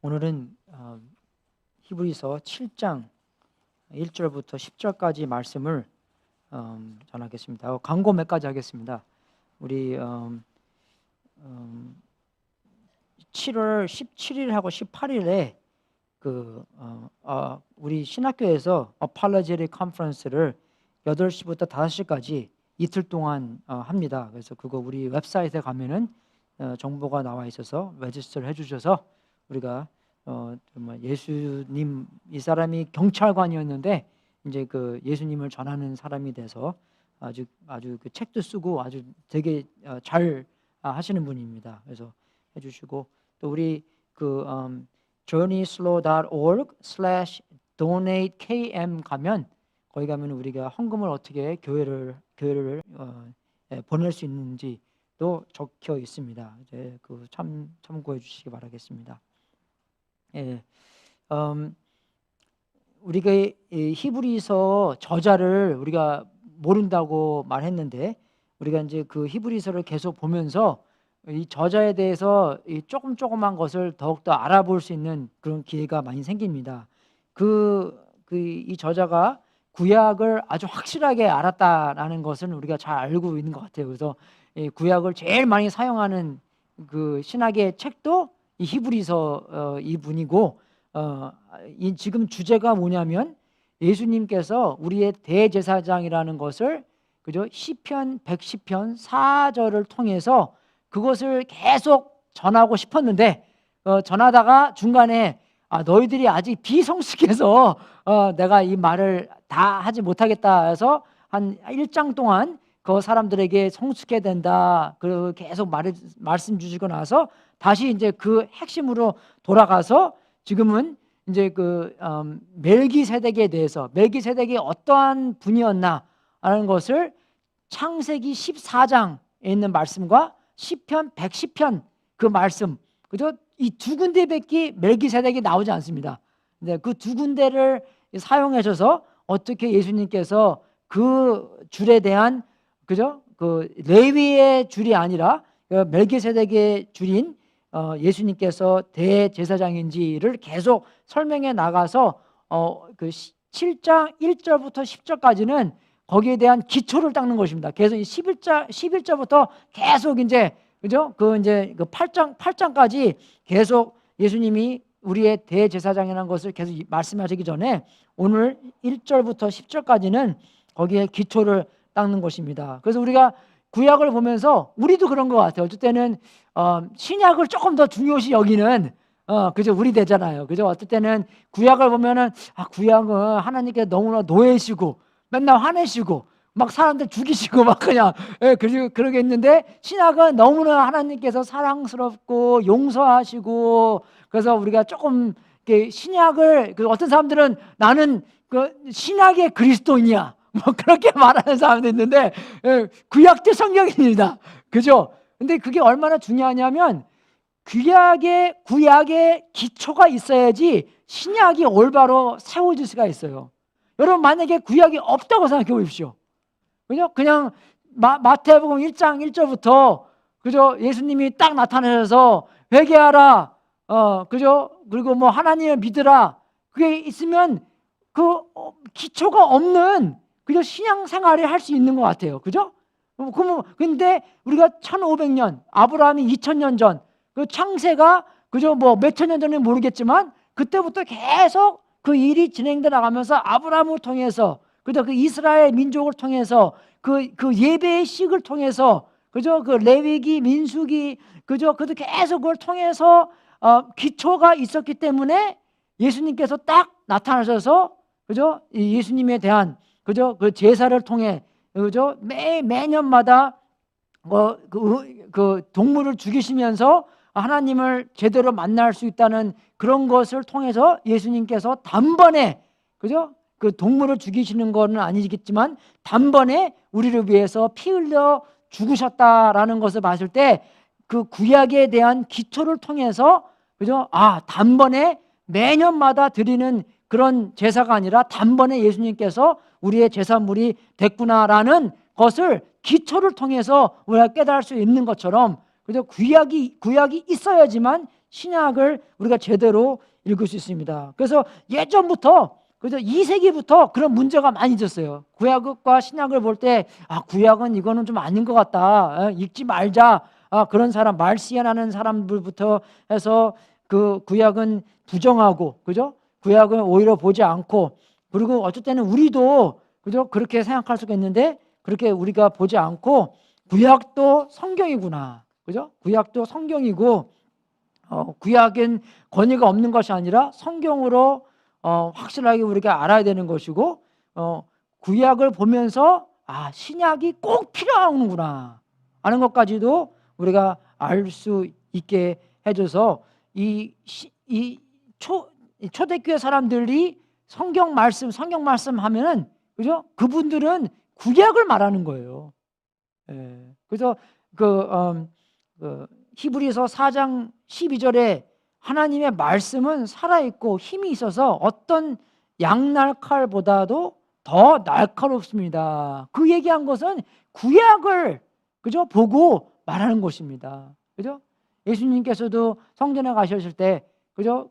오늘은 히브리서 7장 1절부터 10절까지 말씀을 전하겠습니다. 광고 몇 가지 하겠습니다. 우리 7월 17일하고 18일에 우리 신학교에서 어팔로제틱 컨퍼런스를 8시부터 5시까지 이틀 동안 합니다. 그래서 그거 우리 웹사이트에 가면은 정보가 나와 있어서 레지스터를 해주셔서 우리가 정말 예수님, 이 사람이 경찰관이었는데 이제 그 예수님을 전하는 사람이 돼서 아주 그 책도 쓰고 아주 되게 잘 하시는 분입니다. 그래서 해주시고 또 우리 journeyslow.org/donate-km 가면 거기 가면 우리가 헌금을 어떻게 교회를 보낼 수 있는지도 적혀 있습니다. 이제 참고해 주시기 바라겠습니다. 예, 우리가 이 히브리서 저자를 우리가 모른다고 말했는데 우리가 이제 그 히브리서를 계속 보면서 이 저자에 대해서 이 조금한 것을 더욱더 알아볼 수 있는 그런 기회가 많이 생깁니다. 이 저자가 구약을 아주 확실하게 알았다라는 것은 우리가 잘 알고 있는 것 같아요. 그래서 이 구약을 제일 많이 사용하는 그 신학의 책도 이 히브리서 이분이고 지금 주제가 뭐냐면 예수님께서 우리의 대제사장이라는 것을 그죠? 시편 110편 4절을 통해서 그것을 계속 전하고 싶었는데 전하다가 중간에 너희들이 아직 비성숙해서 내가 이 말을 다 하지 못하겠다 해서 한 1장 동안 그 사람들에게 성숙해야 된다. 그리고 계속 말씀 주시고 나서 다시 이제 그 핵심으로 돌아가서 지금은 이제 멜기세덱에 대해서 멜기세덱이 어떠한 분이었나 하는 것을 창세기 14장에 있는 말씀과 시편 110편 그 말씀, 그죠? 이 두 군데밖에 멜기세덱이 나오지 않습니다. 근데 그 두 군데를 사용하셔서 어떻게 예수님께서 그 줄에 대한 그죠? 그 레위의 줄이 아니라 멜기세덱의 줄인 예수님께서 대제사장인지를 계속 설명해 나가서 그 7장 1절부터 10절까지는 거기에 대한 기초를 닦는 것입니다. 계속 11절부터 계속 이제 그죠? 그 8장까지 계속 예수님이 우리의 대제사장이라는 것을 계속 말씀하시기 전에 오늘 1절부터 10절까지는 거기에 기초를 닦는 것입니다. 그래서 우리가 구약을 보면서 우리도 그런 것 같아요. 어쩔 때는 신약을 조금 더 중요시 여기는 그죠? 우리 되잖아요. 그죠? 어떨 때는 구약을 보면은 구약은 하나님께 너무나 노예시고 맨날 화내시고 막 사람들 죽이시고 막 그냥 그러겠는데 신약은 너무나 하나님께서 사랑스럽고 용서하시고 그래서 우리가 조금 신약을 어떤 사람들은 나는 그 신약의 그리스도인이야 뭐 그렇게 말하는 사람도 있는데 구약도 성경입니다. 그죠? 근데 그게 얼마나 중요하냐면 구약의 기초가 있어야지 신약이 올바로 세워질 수가 있어요. 여러분 만약에 구약이 없다고 생각해 보십시오. 그냥 마태복음 1장 1절부터 그죠? 예수님이 딱 나타나셔서 회개하라. 그죠? 그리고 뭐 하나님을 믿으라. 그게 있으면 그 기초가 없는 그죠? 신앙 생활을 할 수 있는 것 같아요. 그죠? 근데 우리가 1500년, 아브라함이 2000년 전, 그 창세가 그죠? 뭐 몇천 년 전에 모르겠지만 그때부터 계속 그 일이 진행돼 나가면서 아브라함을 통해서 그죠? 그 이스라엘 민족을 통해서 그 예배의 식을 통해서 그죠? 그 레위기, 민수기 그죠? 그도 계속 그걸 통해서 기초가 있었기 때문에 예수님께서 딱 나타나셔서 그죠? 이 예수님에 대한 그죠? 그 제사를 통해 그죠? 매년마다 그 동물을 죽이시면서 하나님을 제대로 만날 수 있다는 그런 것을 통해서 예수님께서 단번에 그죠? 그 동물을 죽이시는 거는 아니겠지만 단번에 우리를 위해서 피 흘려 죽으셨다라는 것을 봤을 때 그 구약에 대한 기초를 통해서 그죠? 단번에 매년마다 드리는 그런 제사가 아니라 단번에 예수님께서 우리의 제사물이 됐구나라는 것을 기초를 통해서 우리가 깨달을 수 있는 것처럼 그죠? 구약이 있어야지만 신약을 우리가 제대로 읽을 수 있습니다. 그래서 예전부터, 그래서 2세기부터 그런 문제가 많이 있었어요. 구약과 신약을 볼 때 구약은 이거는 좀 아닌 것 같다, 읽지 말자, 그런 사람, 말시안하는 사람들부터 해서 그 구약은 부정하고, 그죠? 구약은 오히려 보지 않고, 그리고 어쩔 때는 우리도, 그죠? 그렇게 생각할 수가 있는데, 그렇게 우리가 보지 않고 구약도 성경이구나, 그죠? 구약도 성경이고, 구약엔 권위가 없는 것이 아니라 성경으로 확실하게 우리가 알아야 되는 것이고, 구약을 보면서 신약이 꼭 필요하구나 하는 것까지도 우리가 알 수 있게 해줘서 이 초대교회 사람들이 성경 말씀 하면은, 그죠? 그분들은 구약을 말하는 거예요. 그래서 히브리서 4장 12절에 하나님의 말씀은 살아있고 힘이 있어서 어떤 양날칼보다도 더 날카롭습니다. 그 얘기한 것은 구약을, 그죠? 보고 말하는 것입니다. 그죠? 예수님께서도 성전에 가셨을 때, 그죠?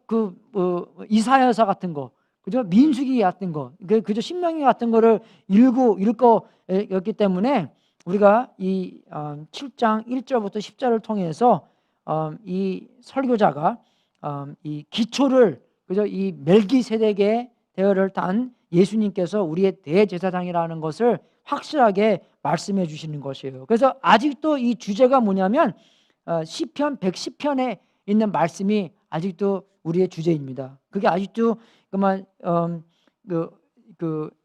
이사야서 같은 거, 그죠? 민수기 같은 거, 그죠? 신명기 같은 거를 읽었기 때문에 우리가 이 7장 1절부터 10절을 통해서 이 설교자가 이 기초를, 그죠? 이 멜기세덱의 대열을 딴 예수님께서 우리의 대제사장이라는 것을 확실하게 말씀해 주시는 것이에요. 그래서 아직도 이 주제가 뭐냐면 시편 110편에 있는 말씀이 아직도 우리의 주제입니다. 그게 아직도 그만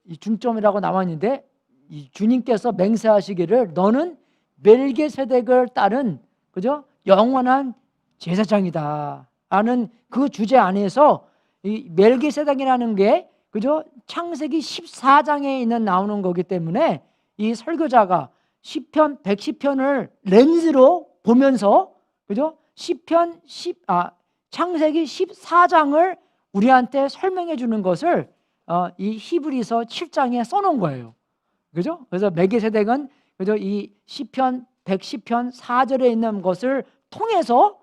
이 중점이라고 나와 있는데, 이 주님께서 맹세하시기를 너는 멜기세덱을 따른, 그죠? 영원한 제사장이다 하는 그 주제 안에서 이 멜기세덱이라는 게, 그죠? 창세기 14장에 있는 나오는 거기 때문에 이 설교자가 시편 110편을 렌즈로 보면서, 그죠? 창세기 14장을 우리한테 설명해 주는 것을 이 히브리서 7장에 써놓은 거예요. 그죠? 그래서 멜기세덱은, 그죠? 이 시편 110편 4절에 있는 것을 통해서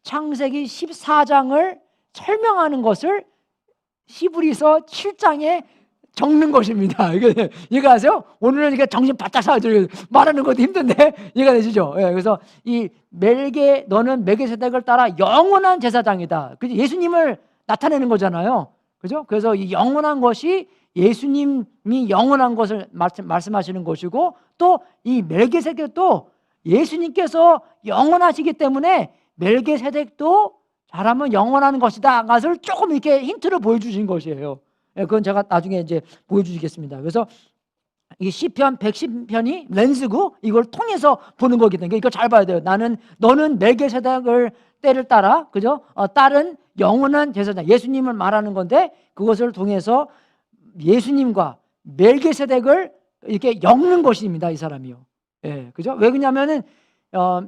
창세기 14장을 설명하는 것을 히브리서 7장에 적는 것입니다. 이해가세요? 오늘은 이게 정신 바짝 차리고 말하는 것도 힘든데 이해가 되시죠? 그래서 너는 멜기세덱을 따라 영원한 제사장이다. 그죠? 예수님을 나타내는 거잖아요. 그죠? 그래서 이 영원한 것이 예수님이 영원한 것을 말씀하시는 것이고, 또 이 멜기세덱도 예수님께서 영원하시기 때문에 멜기세덱도 잘하면 영원한 것이다. 것을 조금 이렇게 힌트를 보여주신 것이에요. 그건 제가 나중에 이제 보여주시겠습니다. 그래서 이 시편 110편이 렌즈고 이걸 통해서 보는 거기 때문에 이거 잘 봐야 돼요. 너는 멜기세덱을 때를 따라, 그죠? 딸은 영원한 제사장, 예수님을 말하는 건데, 그것을 통해서 예수님과 멜기세덱을 이렇게 엮는 것입니다. 이 사람이요. 그죠? 왜 그러냐면은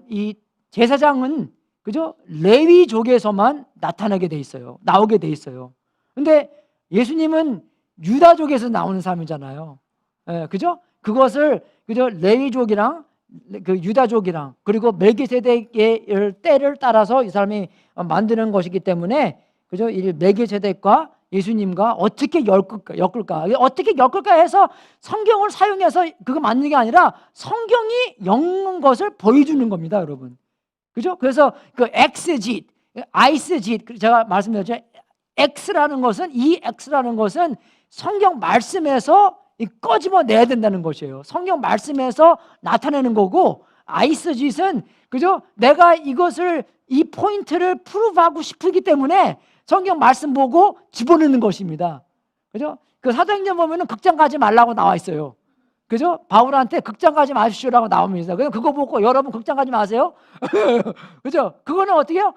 이 제사장은, 그죠? 레위족에서만 나타나게 돼 있어요. 나오게 돼 있어요. 근데 예수님은 유다족에서 나오는 사람이잖아요. 그죠? 그것을, 그죠? 레위족이랑 그 유다족이랑 그리고 멜기세덱의 때를 따라서 이 사람이 만드는 것이기 때문에, 그죠? 이 멜기세덱과 예수님과 어떻게 엮을까 어떻게 엮을까 해서 성경을 사용해서 그거 만드는 게 아니라 성경이 엮는 것을 보여주는 겁니다, 여러분. 그죠? 그래서 그 엑스짓, 아이스짓, 제가 말씀드렸죠. X라는 것은 성경 말씀에서 꺼집어내야 된다는 것이에요. 성경 말씀에서 나타내는 거고, 아이스짓은, 그죠? 내가 이 포인트를 프루브하고 싶기 때문에 성경 말씀 보고 집어넣는 것입니다. 그죠? 그 사도행전 보면은 극장 가지 말라고 나와 있어요. 그죠? 바울한테 극장 가지 마십시오라고 나옵니다. 그거 보고 여러분 극장 가지 마세요. 그죠? 그거는 어떻게 해요?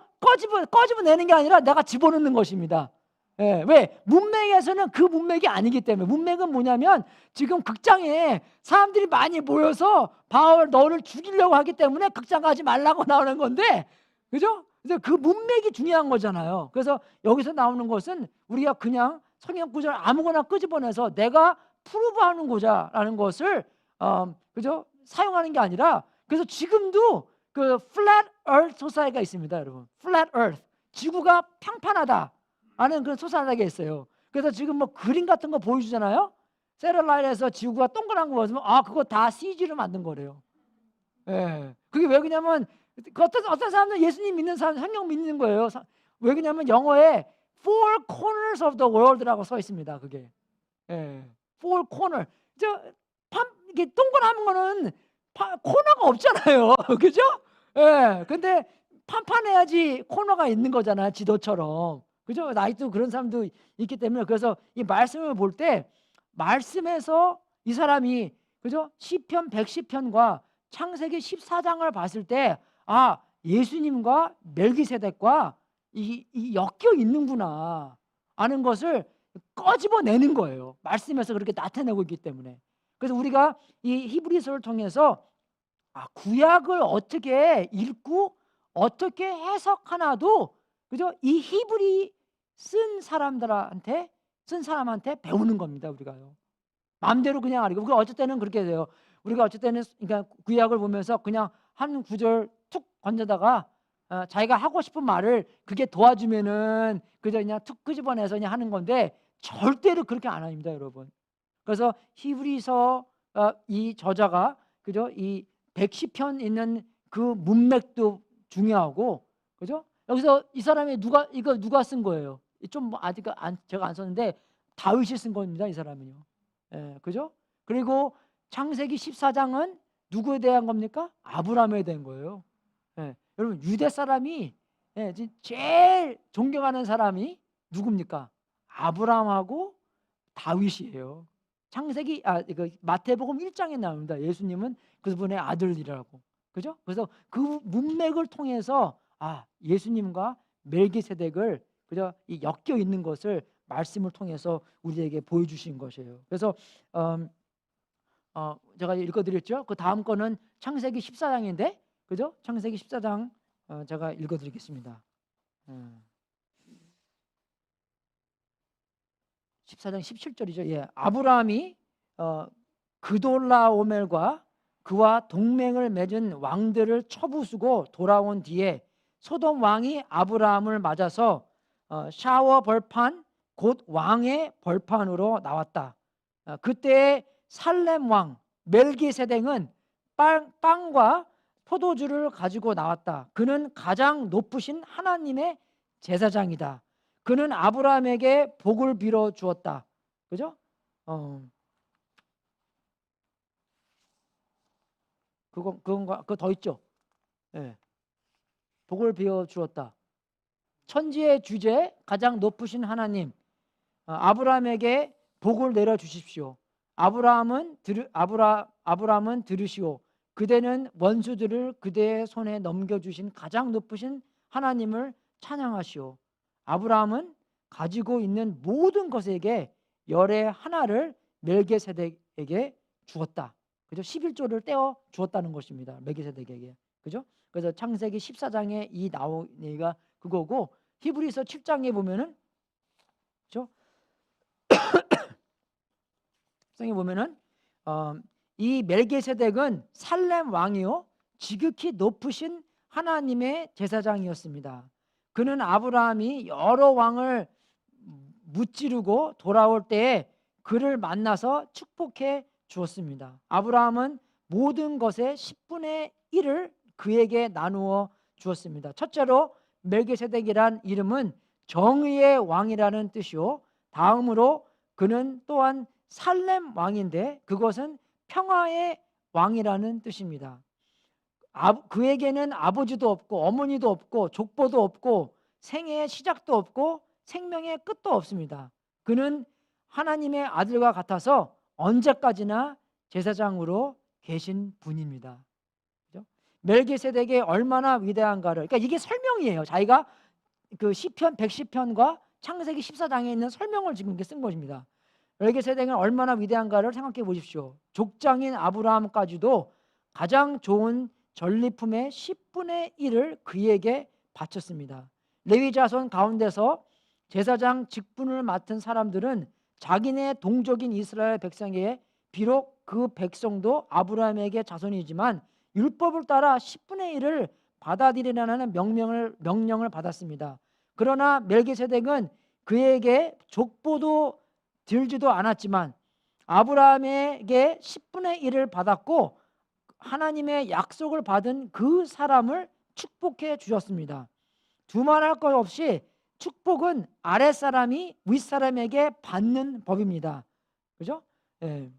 꺼집어내는 게 아니라 내가 집어넣는 것입니다. 왜? 문맥에서는 그 문맥이 아니기 때문에. 문맥은 뭐냐면 지금 극장에 사람들이 많이 모여서 바울 너를 죽이려고 하기 때문에 극장 가지 말라고 나오는 건데, 그죠? 그래서 그 문맥이 중요한 거잖아요. 그래서 여기서 나오는 것은 우리가 그냥 성경 구절 아무거나 끄집어내서 내가 프루브하는 고자라는 것을 그죠? 사용하는 게 아니라, 그래서 지금도 그 flat earth 소사이가 있습니다, 여러분. flat earth. 지구가 평판하다 하는 그런 소사이가 있어요. 그래서 지금 뭐 그림 같은 거 보여주잖아요. 세럴라이트에서 지구가 동그란 거 보면 그거 다 CG로 만든 거래요. 예. 그게 왜 그러냐면 어떤 사람들은 예수님 믿는 사람 성경 믿는 거예요. 왜 그러냐면 영어에 four corners of the world라고 써 있습니다. 그게. 예. four corner. 이게 동그란 거는 코너가 없잖아요. 그죠? 예. 근데 판판해야지 코너가 있는 거잖아. 지도처럼. 그죠? 나이도 그런 사람도 있기 때문에 그래서 이 말씀을 볼 때 말씀에서 이 사람이 그죠? 시편 110편과 창세기 14장을 봤을 때 예수님과 멜기세덱과 이 엮여 있는구나 하는 것을 꺼집어내는 거예요. 말씀에서 그렇게 나타내고 있기 때문에. 그래서 우리가 이 히브리서를 통해서 구약을 어떻게 읽고 어떻게 해석하나도 그죠? 이 히브리 쓴 사람한테 배우는 겁니다. 우리가요. 마음대로 그냥 알고. 우리가 어쩔 때는 그렇게 돼요. 우리가 어쩔 때는 그러니까 구약을 보면서 그냥 한 구절 툭 건져다가 자기가 하고 싶은 말을 그게 도와주면은 그저 그냥 툭 끄집어내서 그냥 하는 건데 절대로 그렇게 안 합니다, 여러분. 그래서 히브리서 이 저자가 그죠? 이 110편 있는 그 문맥도 중요하고 그죠? 여기서 이 사람이 누가 쓴 거예요? 좀 아직 제가 안 썼는데 다윗이 쓴 겁니다, 이 사람은요. 예, 그죠? 그리고 창세기 14장은 누구에 대한 겁니까? 아브라함에 대한 거예요. 예, 여러분 유대 사람이 제일 존경하는 사람이 누굽니까? 아브라함하고 다윗이에요. 창세기 마태복음 1장에 나옵니다. 예수님은 그분의 아들이라고. 그죠? 그래서 그 문맥을 통해서 예수님과 멜기세덱을 그죠? 이 엮여 있는 것을 말씀을 통해서 우리에게 보여주신 것이에요. 그래서 제가 읽어드렸죠. 그 다음 거는 창세기 14장인데, 그죠? 창세기 14장 제가 읽어드리겠습니다. 14장 17절이죠. 예, 아브라함이 그돌라오멜과 그와 동맹을 맺은 왕들을 쳐부수고 돌아온 뒤에 소돔 왕이 아브라함을 맞아서 샤워 벌판 곧 왕의 벌판으로 나왔다. 그때 살렘 왕 멜기세덱은 빵과 포도주를 가지고 나왔다. 그는 가장 높으신 하나님의 제사장이다. 그는 아브라함에게 복을 빌어 주었다. 그죠? 그거 더 있죠. 예. 복을 빌어 주었다. 천지의 주제 가장 높으신 하나님 아브라함에게 복을 내려 주십시오. 아브라함은 들으시오. 그대는 원수들을 그대의 손에 넘겨주신 가장 높으신 하나님을 찬양하시오. 아브라함은 가지고 있는 모든 것에게 열의 하나를 멜기세덱에게 주었다. 그죠? 11조를 떼어 주었다는 것입니다. 멜기세덱에게. 그죠? 그래서 창세기 14장에 이 나온 얘기가 그거고 히브리서 7장에 보면은 그죠? 성에 보면은 이 멜기세덱은 살렘 왕이요 지극히 높으신 하나님의 제사장이었습니다. 그는 아브라함이 여러 왕을 무찌르고 돌아올 때에 그를 만나서 축복해 주었습니다. 아브라함은 모든 것의 10분의 1을 그에게 나누어 주었습니다. 첫째로 멜기세덱이란 이름은 정의의 왕이라는 뜻이요. 다음으로 그는 또한 살렘 왕인데 그것은 평화의 왕이라는 뜻입니다. 그에게는 아버지도 없고 어머니도 없고 족보도 없고 생애의 시작도 없고 생명의 끝도 없습니다. 그는 하나님의 아들과 같아서 언제까지나 제사장으로 계신 분입니다. 그죠? 멜기세덱이 얼마나 위대한가를 그러니까 이게 설명이에요. 자기가 그 시편 110편과 창세기 14장에 있는 설명을 지금 이렇게 쓴 것입니다. 멜기세덱은 얼마나 위대한가를 생각해 보십시오. 족장인 아브라함까지도 가장 좋은 전리품의 10분의 1을 그에게 바쳤습니다. 레위 자손 가운데서 제사장 직분을 맡은 사람들은 자기네 동족인 이스라엘 백성에게 비록 그 백성도 아브라함에게 자손이지만 율법을 따라 10분의 1을 받아들이라는 명령을 받았습니다. 그러나 멜기세덱은 그에게 족보도 들지도 않았지만 아브라함에게 10분의 1을 받았고 하나님의 약속을 받은 그 사람을 축복해 주셨습니다. 두말할 것 없이 축복은 아랫사람이 윗사람에게 받는 법입니다. 그죠? 예.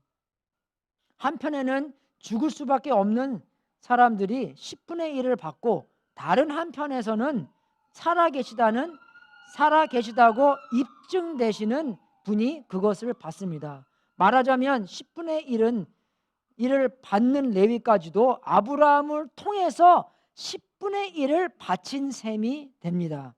한편에는 죽을 수밖에 없는 사람들이 10분의 1을 받고 다른 한편에서는 살아계시다고 입증되시는 분이 그것을 받습니다. 말하자면 10분의 1을 받는 레위까지도 아브라함을 통해서 10분의 1을 바친 셈이 됩니다.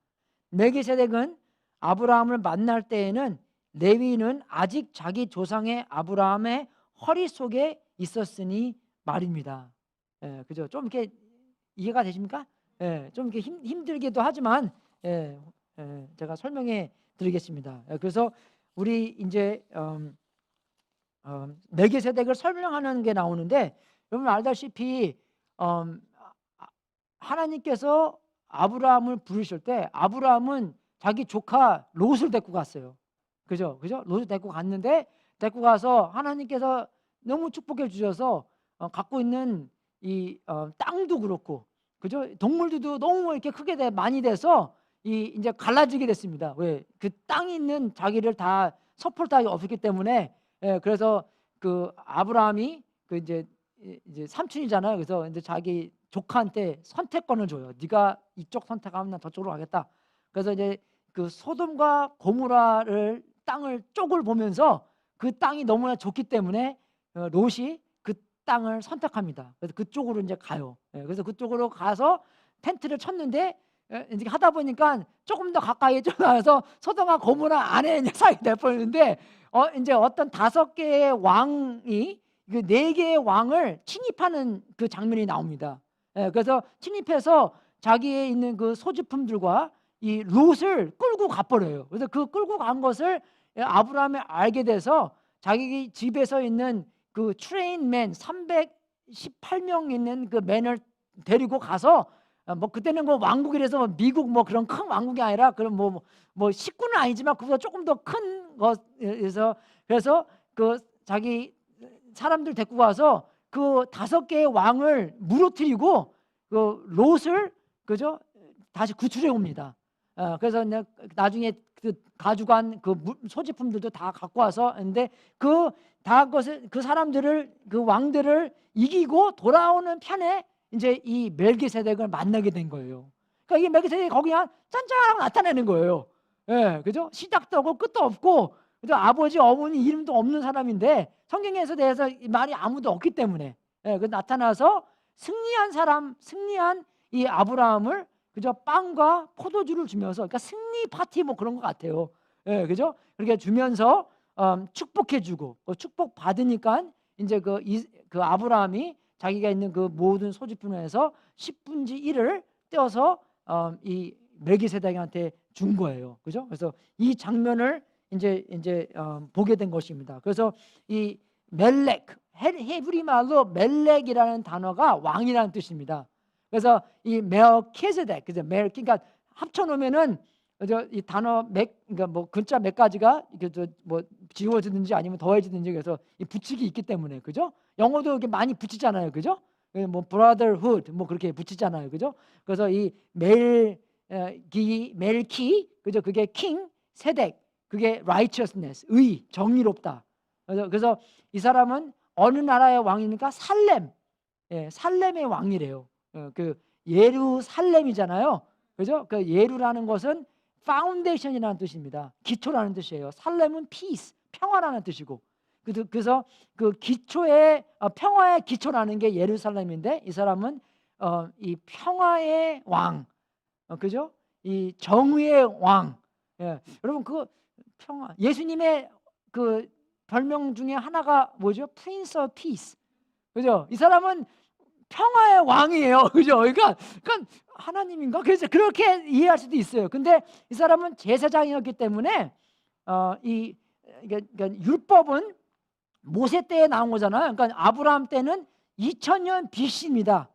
멜기세덱은 아브라함을 만날 때에는 레위는 아직 자기 조상의 아브라함의 허리 속에 있었으니 말입니다. 예, 그죠? 좀 이렇게 이해가 되십니까? 예, 좀 이렇게 힘들기도 하지만 제가 설명해 드리겠습니다. 그래서 우리 이제 멜기세덱을 설명하는 게 나오는데 여러분 알다시피 하나님께서 아브라함을 부르실 때 아브라함은 자기 조카 롯을 데리고 갔어요. 그죠? 롯을 데리고 갔는데 데리고 가서 하나님께서 너무 축복해 주셔서 갖고 있는 이 땅도 그렇고 그죠? 동물들도 너무 이렇게 크게 많이 돼서 이제 갈라지게 됐습니다. 왜? 그 땅에 있는 자기를 다 서포트하기 없었기 때문에 그래서 그 아브라함이 그 이제 삼촌이잖아요. 그래서 이제 자기 조카한테 선택권을 줘요. 네가 이쪽 선택하면 난 저쪽으로 가겠다. 그래서 이제 그 소돔과 고모라를 땅을 쪽을 보면서 그 땅이 너무나 좋기 때문에 롯이 그 땅을 선택합니다. 그래서 그쪽으로 이제 가요. 그래서 그쪽으로 가서 텐트를 쳤는데 이제 하다 보니까 조금 더 가까이 들어가서 소돔과 고모라 안에 이제 사이 될 뻔했는데 이제 어떤 5개의 왕이 그 4개의 왕을 침입하는 그 장면이 나옵니다. 그래서 침입해서 자기에 있는 그 소지품들과 이 롯을 끌고 가버려요. 그래서 그 끌고 간 것을 아브라함이 알게 돼서 자기 집에서 있는 그 트레인맨 318명 있는 그 맨을 데리고 가서 뭐 그때는 뭐 왕국이라서 뭐 미국 뭐 그런 큰 왕국이 아니라 그런 뭐 식구는 아니지만 그보다 조금 더 큰 것에서 그래서 그 자기 사람들 데리고 가서 그 5개의 왕을 무너뜨리고 그 롯을 그죠 다시 구출해 옵니다. 그래서 나중에 그 가져간 그 소지품들도 다 갖고 와서 근데 그 사람들을 그 왕들을 이기고 돌아오는 편에 이제 이 멜기세덱을 만나게 된 거예요. 그러니까 이 멜기세덱이 거기 한 짠짠하고 나타내는 거예요. 예, 그죠? 시작도 없고 끝도 없고 그죠? 아버지 어머니 이름도 없는 사람인데 성경에서 대해서 말이 아무도 없기 때문에 그 나타나서 승리한 이 아브라함을 그죠? 빵과 포도주를 주면서 그러니까 승리 파티 뭐 그런 것 같아요. 예, 그죠? 그렇게 주면서 축복해주고 축복 받으니까 이제 그 아브라함이 자기가 있는 그 모든 소지품에서 10분의 1을 떼어서 이 멜기세덱한테 준 거예요. 그죠? 그래서 이 장면을 이제 보게 된 것입니다. 그래서 이 멜렉 헤브리 말로 멜렉이라는 단어가 왕이라는 뜻입니다. 그래서 이 멜키세덱 그죠? 그러니까 합쳐 놓으면은 이 단어 그러니까 뭐 글자 몇 가지가 이게 뭐 지워지든지 아니면 더해지든지 그래서 이 붙이기 있기 때문에 그죠? 영어도 이렇게 많이 붙이잖아요, 그죠? 뭐 brotherhood 뭐 그렇게 붙이잖아요, 그죠? 그래서 이 멜키 그죠? 그게 king 세덱 그게 righteousness 의 정의롭다. 그래서 이 사람은 어느 나라의 왕이니까 살렘의 왕이래요. 그 예루살렘이잖아요, 그죠? 그 예루라는 것은 파운데이션이라는 뜻입니다. 기초라는 뜻이에요. 살렘은 peace, 평화라는 뜻이고, 그래서 그 기초의 평화의 기초라는 게 예루살렘인데 이 사람은 이 평화의 왕, 그죠? 이 정의의 왕. 여러분 그 평화, 예수님의 그 별명 중에 하나가 뭐죠? Prince of Peace, 그죠? 이 사람은 평화의 왕이에요. 그죠? 그러니까 하나님인가? 그래서 그렇게 이해할 수도 있어요. 근데 이 사람은 제사장이었기 때문에 그러니까 율법은 모세 때에 나온 거잖아요. 그러니까 아브라함 때는 2000년 BC입니다.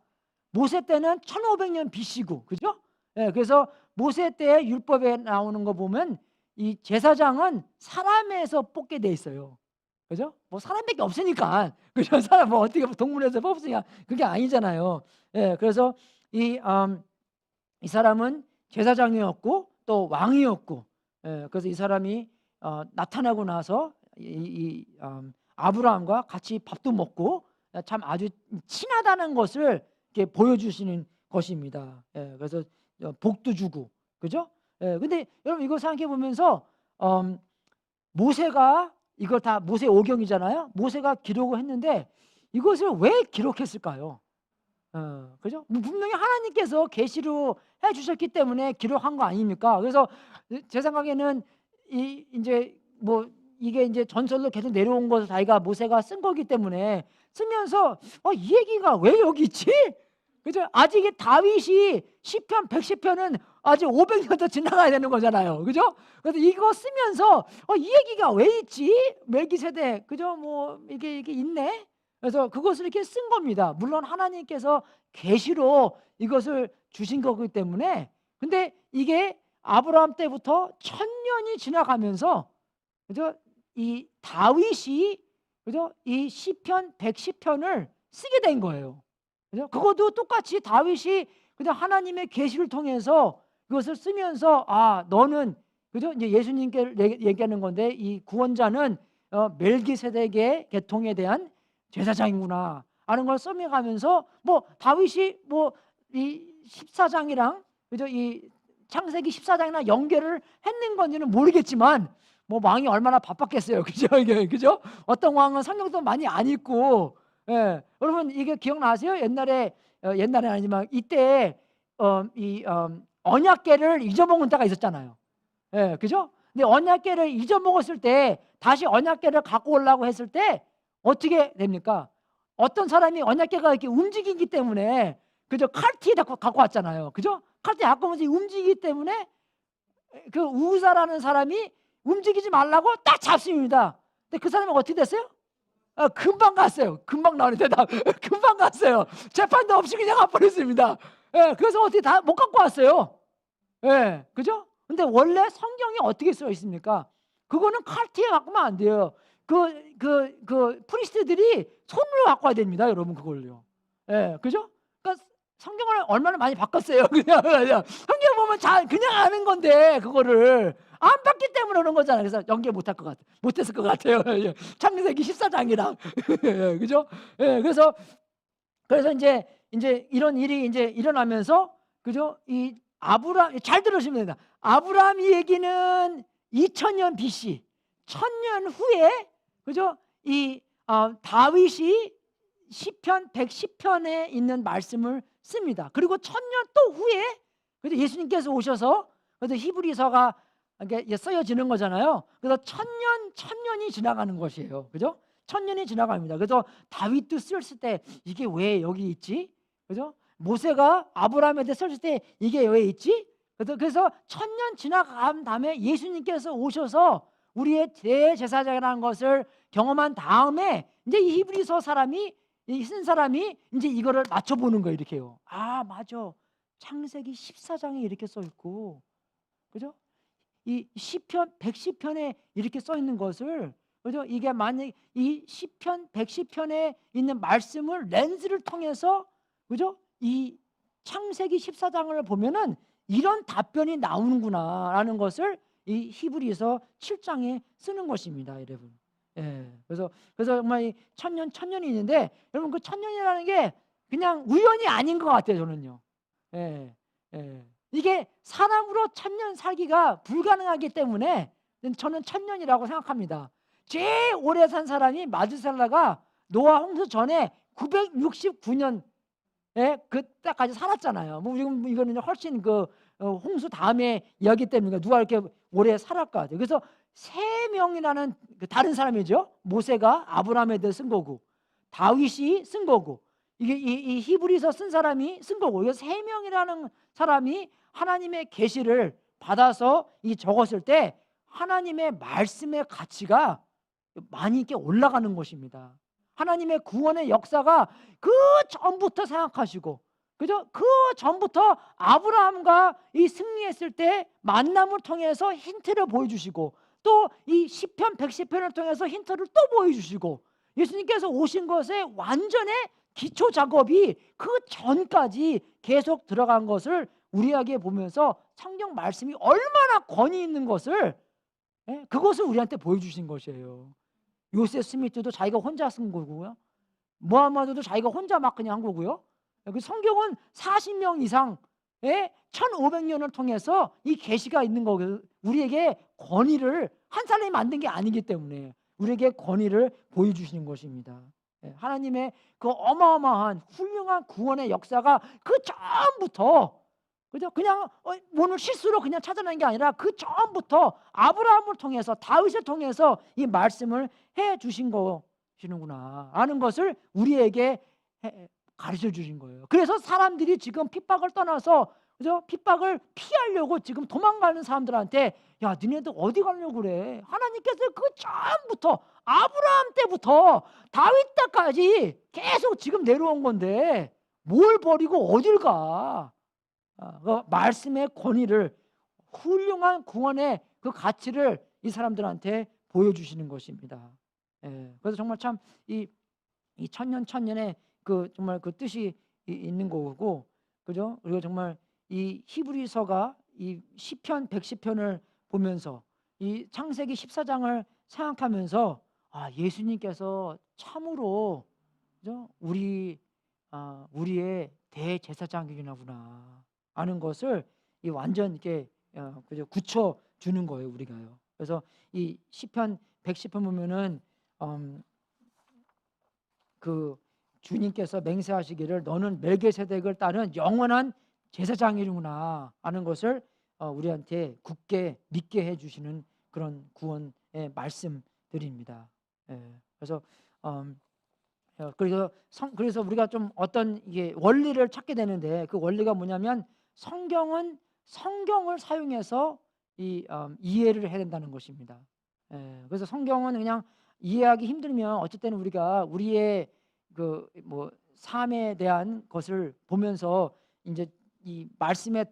모세 때는 1500년 BC고, 그죠? 예, 그래서 모세 때 율법에 나오는 거 보면 이 제사장은 사람에서 뽑게 돼 있어요. 그죠? 뭐 사람밖에 없으니까. 그죠? 사람 뭐 어떻게 동물에서 뽑으니까 그게 아니잖아요. 예, 그래서 이 사람은 제사장이었고 또 왕이었고, 예, 그래서 이 사람이 나타나고 나서 아브라함과 같이 밥도 먹고 참 아주 친하다는 것을 이렇게 보여주시는 것입니다. 예, 그래서 복도 주고, 그죠? 예, 근데 여러분 이거 생각해 보면서 모세가 이걸 다 모세 오경이잖아요. 모세가 기록을 했는데 이것을 왜 기록했을까요? 그죠? 분명히 하나님께서 계시로 해주셨기 때문에 기록한 거 아닙니까? 그래서 제 생각에는 이제 뭐 이게 이제 전설로 계속 내려온 것을 자기가 모세가 쓴 거기 때문에 쓰면서 이 얘기가 왜 여기 있지? 그죠? 아직 이 다윗이 시편 110편은 아직 500년 더 지나가야 되는 거잖아요. 그죠? 그래서 이거 쓰면서 이 얘기가 왜 있지? 멜기세덱, 그죠? 뭐 이게 있네. 그래서 그것을 이렇게 쓴 겁니다. 물론 하나님께서 계시로 이것을 주신 거기 때문에. 근데 이게 아브라함 때부터 1000년이 지나가면서, 그죠? 이 다윗이, 그죠? 이 시편 110편을 쓰게 된 거예요. 그죠? 그것도 똑같이 다윗이 그냥 하나님의 계시를 통해서 그것을 쓰면서 너는, 그죠? 이제 예수님께 얘기하는 건데 이 구원자는 멜기세덱의 계통에 대한 제사장이구나 하는 걸 써가면서 뭐 다윗이 뭐 이 14장이랑, 그죠? 이 창세기 14장이랑 연결을 했는 건지는 모르겠지만 뭐 왕이 얼마나 바빴겠어요. 그죠? 이게, 그죠? 어떤 왕은 성경도 많이 안 읽고. 예, 여러분 이게 기억나세요? 옛날에 아니지만 이때 언약궤를 잊어먹은 때가 있었잖아요. 예, 그죠? 근데 언약궤를 잊어먹었을 때 다시 언약궤를 갖고 오려고 했을 때 어떻게 됩니까? 어떤 사람이 언약궤가 이렇게 움직이기 때문에, 그죠? 칼티 갖고 왔잖아요. 그죠? 칼티 갖고 오면서 움직이기 때문에 그 우사라는 사람이 움직이지 말라고 딱 잡습니다. 근데 그 사람이 어떻게 됐어요? 금방 갔어요. 금방 나오는 대답. 금방 갔어요. 재판도 없이 그냥 가버렸습니다. 예, 그래서 어떻게 다 못 갖고 왔어요. 예, 그죠? 근데 원래 성경이 어떻게 써 있습니까? 그거는 칼티에 갖고 오면 안 돼요. 그 프리스트들이 손으로 갖고 와야 됩니다, 여러분, 그걸요. 예, 그죠? 그러니까 성경을 얼마나 많이 바꿨어요. 그냥 성경 보면 그냥 아는 건데 그거를 안 봤기 때문에 그런 거잖아요. 그래서 연결 못할 것 같아. 못했을 것 같아요. 창세기 14장이랑. 그죠? 예, 그래서 이제 이런 일이 이제 일어나면서, 그죠? 이 아브라함, 잘 들으시면 됩니다. 아브라함 얘기는 2000년 BC, 1000년 후에, 그죠? 다윗이 시편 110편에 있는 말씀을 씁니다. 그리고 1000년 또 후에, 그죠? 예수님께서 오셔서, 그래서 히브리서가 이게 써여지는 거잖아요. 그래서 1000년이 지나가는 것이에요. 그죠? 1000년이 지나갑니다. 그래서 다윗도 썼을 때 이게 왜 여기 있지? 그죠? 모세가 아브라함에 대해 썼을 때 이게 왜 있지? 그래서 1000년 지나간 다음에 예수님께서 오셔서 우리의 대제사장이라는 것을 경험한 다음에 이제 이 히브리서 쓴 사람이 이제 이거를 맞춰보는 거예요. 이렇게요. 맞아. 창세기 14장에 이렇게 써 있고, 그죠? 이 시편 110편에 이렇게 써 있는 것을, 그죠? 이게 만약 이 시편 110편에 있는 말씀을 렌즈를 통해서, 그죠? 이 창세기 14장을 보면은 이런 답변이 나오는구나라는 것을 이 히브리서 7장에 쓰는 것입니다, 여러분. 예. 그래서 정말 이 천년이 있는데, 여러분 그 천년이라는 게 그냥 우연이 아닌 것 같아요, 저는요. 예. 예. 이게 사람으로 1000년 살기가 불가능하기 때문에 저는 1000년이라고 생각합니다. 제일 오래 산 사람이 마두살라가 노아 홍수 전에 969년 그때까지 살았잖아요. 뭐 이거는 훨씬 홍수 다음에 이야기 때문에 누가 이렇게 오래 살았까? 그래서 3명이라는 다른 사람이죠. 모세가 아브라함에 대해 쓴 거고, 다윗이 쓴 거고, 이게 이 히브리서 쓴 사람이 쓴 거고, 이 3명이라는 사람이 하나님의 계시를 받아서 적었을 때 하나님의 말씀의 가치가 많이 이렇게 올라가는 것입니다. 하나님의 구원의 역사가 그 전부터 생각하시고, 그죠? 그 전부터 아브라함과 이 승리했을 때 만남을 통해서 힌트를 보여주시고, 또 이 시편 110편을 통해서 힌트를 또 보여주시고, 예수님께서 오신 것에 완전의 기초 작업이 그 전까지 계속 들어간 것을 우리에게 보면서 성경 말씀이 얼마나 권위 있는 것을, 그것을 우리한테 보여주신 것이에요. 요셉 스미트도 자기가 혼자 쓴 거고요. 무하마드도 자기가 혼자 막 그냥 한 거고요. 그 성경은 40명 이상의 1500년을 통해서 이 계시가 있는 거고, 우리에게 권위를, 한 사람이 만든 게 아니기 때문에 우리에게 권위를 보여주시는 것입니다. 하나님의 그 어마어마한 훌륭한 구원의 역사가 그 전부터, 그죠? 그냥 오늘 실수로 그냥 찾아낸 게 아니라 그 전부터 아브라함을 통해서, 다윗을 통해서 이 말씀을 해 주신 것이구나 하는 것을 우리에게 가르쳐 주신 거예요. 그래서 사람들이 지금 핍박을 떠나서, 그죠? 핍박을 피하려고 지금 도망가는 사람들한테, 야, 너네들 어디 가려고 그래? 하나님께서 그 전부터, 아브라함 때부터 다윗 때까지 계속 지금 내려온 건데 뭘 버리고 어딜 가? 그 말씀의 권위를, 훌륭한 구원의 그 가치를 이 사람들한테 보여주시는 것입니다. 그래서 정말 참 이 천년의 그 정말 그 뜻이 있는 거고, 그죠? 그리고 정말 이 히브리서가 이 시편 110편을 보면서, 이 창세기 14장을 생각하면서, 예수님께서 참으로, 그죠? 우리의 대제사장이구나 하는 것을 이 완전 이렇게 그죠? 굳혀 주는 거예요, 우리가요. 그래서 이 시편 110편 보면은 그 주님께서 맹세하시기를 너는 멜기세덱을 따른 영원한 제사장이구나 하는 것을 우리한테 굳게 믿게 해주시는 그런 구원의 말씀들입니다. 그래서 그래서 우리가 좀 어떤 이게 원리를 찾게 되는데, 그 원리가 뭐냐면 성경은 성경을 사용해서 이해를 해야 된다는 것입니다. 그래서 성경은 그냥 이해하기 힘들면 어쨌든 우리가 우리의 그 뭐 삶에 대한 것을 보면서 이제 이 말씀에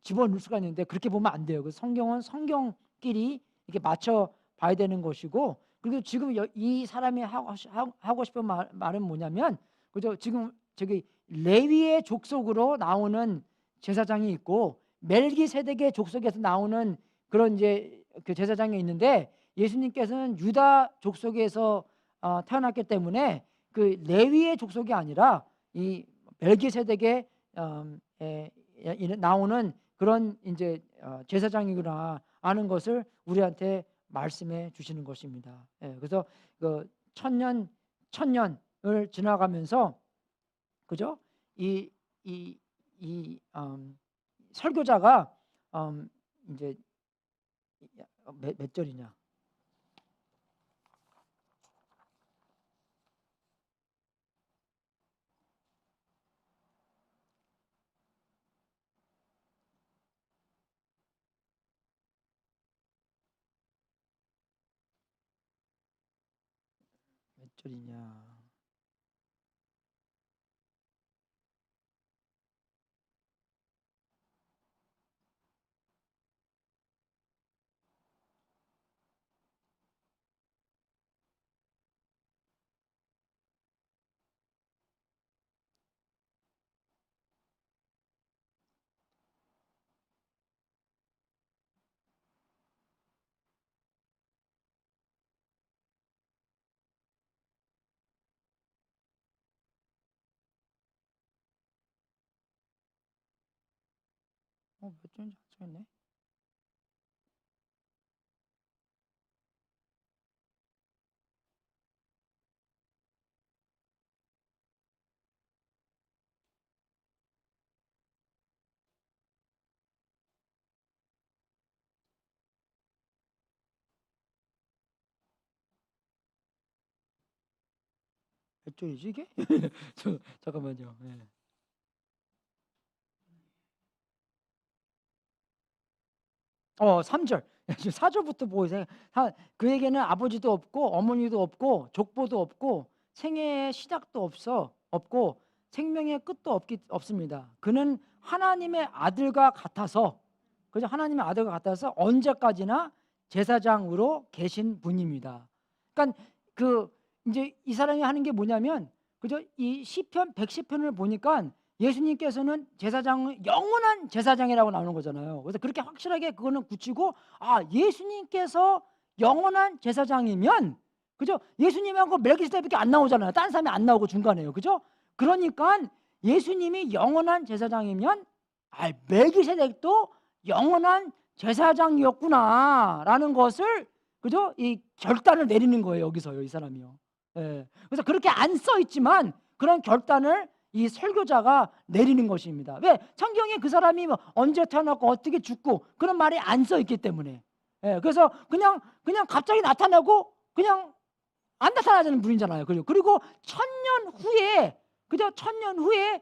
집어넣을 수가 있는데, 그렇게 보면 안 돼요. 그 성경은 성경끼리 이렇게 맞춰 봐야 되는 것이고, 그리고 지금 이 사람이 하고 싶은 말은 뭐냐면, 그죠? 지금 저기 레위의 족속으로 나오는 제사장이 있고 멜기세덱의 족속에서 나오는 그런 이제 그 제사장이 있는데, 예수님께서는 유다 족속에서 태어났기 때문에 그 레위의 족속이 아니라 이 멜기세덱의 나오는 그런 이제 제사장이구나 하는 것을 우리한테 말씀해 주시는 것입니다. 그래서 그 천년을 지나가면서, 그죠? 이 설교자가 이제 몇 절이냐? 몇 절이냐? 몇 절인지 안 써있네. 몇 절이지 이게? 잠깐만요. 3절. 지금 4절부터 보세요. 그에게는 아버지도 없고 어머니도 없고 족보도 없고 생애의 시작도 없고 생명의 끝도 없습니다. 그는 하나님의 아들과 같아서, 그죠? 하나님의 아들과 같아서 언제까지나 제사장으로 계신 분입니다. 그러니까 이제 이 사람이 하는 게 뭐냐면, 그죠? 이 시편 110편을 보니까 예수님께서는 영원한 제사장이라고 나오는 거잖아요. 그래서 그렇게 확실하게 그거는 굳히고, 예수님께서 영원한 제사장이면, 그죠? 예수님하고 멜기세덱밖에 안 나오잖아요. 다른 사람이 안 나오고 중간에요. 그죠? 그러니까 예수님이 영원한 제사장이면 멜기세덱도 영원한 제사장이었구나라는 것을, 그죠? 이 결단을 내리는 거예요. 여기서요, 이 사람이요. 예. 그래서 그렇게 안 써 있지만 그런 결단을 이 설교자가 내리는 것입니다. 왜? 성경에 그 사람이 언제 태어났고 어떻게 죽고 그런 말이 안 써 있기 때문에. 예. 그래서 그냥 갑자기 나타나고 그냥 안 나타나는 분이잖아요. 그리고 1000년 후에, 그죠? 1000년 후에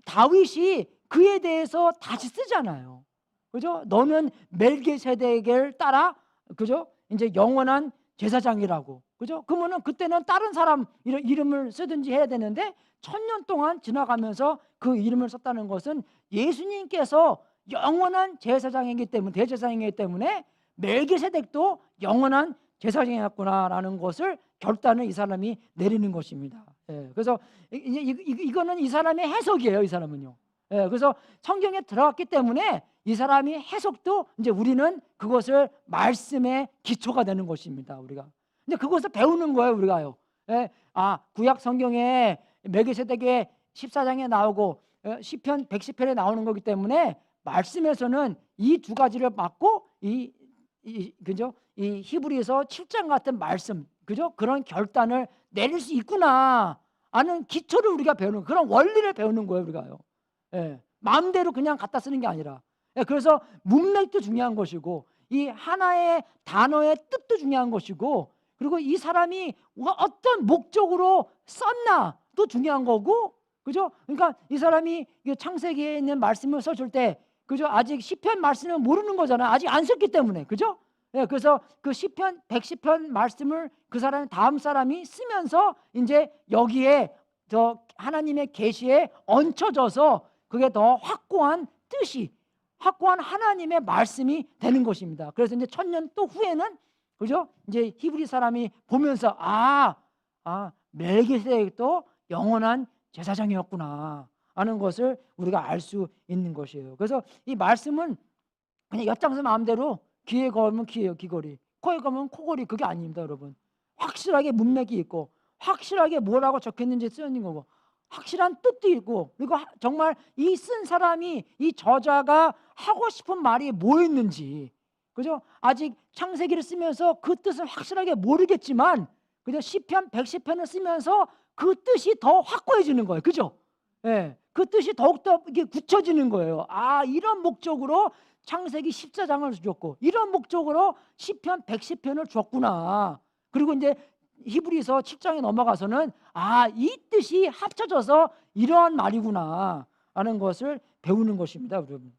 다윗이 그에 대해서 다시 쓰잖아요. 그죠? 너는 멜기세덱을 따라, 그죠? 이제 영원한 제사장이라고. 그죠? 그러면은 그때는 다른 사람 이름을 쓰든지 해야 되는데 1000년 동안 지나가면서 그 이름을 썼다는 것은 예수님께서 영원한 제사장이기 때문에, 대제사장이기 때문에 멜기세덱도 영원한 제사장이었구나라는 것을 결단을 이 사람이 내리는 것입니다. 예, 그래서 이거는 이 사람의 해석이에요. 이 사람은요. 예, 그래서 성경에 들어갔기 때문에 이 사람이 해석도 이제 우리는 그것을 말씀의 기초가 되는 것입니다. 우리가 이제 그것을 배우는 거예요. 우리가요. 예, 구약 성경에 멜기세덱의 14장에 나오고 시편 110편에 나오는 거기 때문에 말씀에서는 이 두 가지를 맞고 그죠? 이 히브리서 7장 같은 말씀, 그죠? 그런 결단을 내릴 수 있구나 하는 기초를 우리가 배우는, 그런 원리를 배우는 거예요. 우리가요. 예, 마음대로 그냥 갖다 쓰는 게 아니라. 예, 그래서 문맥도 중요한 것이고 이 하나의 단어의 뜻도 중요한 것이고, 그리고 이 사람이 어떤 목적으로 썼나도 중요한 거고, 그죠? 그러니까 이 사람이 창세기에 있는 말씀을 써줄 때, 그죠? 아직 시편 말씀을 모르는 거잖아요. 아직 안 썼기 때문에, 그죠? 예, 그래서 그 시편 110편 말씀을 그 사람이 다음 사람이 쓰면서 이제 여기에 저 하나님의 계시에 얹혀져서 그게 더 확고한 뜻이, 확고한 하나님의 말씀이 되는 것입니다. 그래서 이제 1000년 또 후에는, 그죠? 이제 히브리 사람이 보면서 멜기세덱도 영원한 제사장이었구나 하는 것을 우리가 알 수 있는 것이에요. 그래서 이 말씀은 그냥 엿장수 마음대로 귀에 걸면 귀에요, 귀걸이, 코에 걸면 코걸이, 그게 아닙니다, 여러분. 확실하게 문맥이 있고 확실하게 뭐라고 적혔는지 쓰여있는 거고 확실한 뜻도 있고, 그리고 정말 이 쓴 사람이, 이 저자가 하고 싶은 말이 뭐였는지, 그죠? 아직 창세기를 쓰면서 그 뜻을 확실하게 모르겠지만, 그죠? 시편 110편을 쓰면서 그 뜻이 더 확고해지는 거예요. 그죠? 예, 그 뜻이 더욱더 이게 굳혀지는 거예요. 이런 목적으로 창세기 14장을 주었고 이런 목적으로 시편 110편을 주었구나. 그리고 이제 히브리서 7장에 넘어가서는 이 뜻이 합쳐져서 이러한 말이구나 하는 것을 배우는 것입니다, 여러분.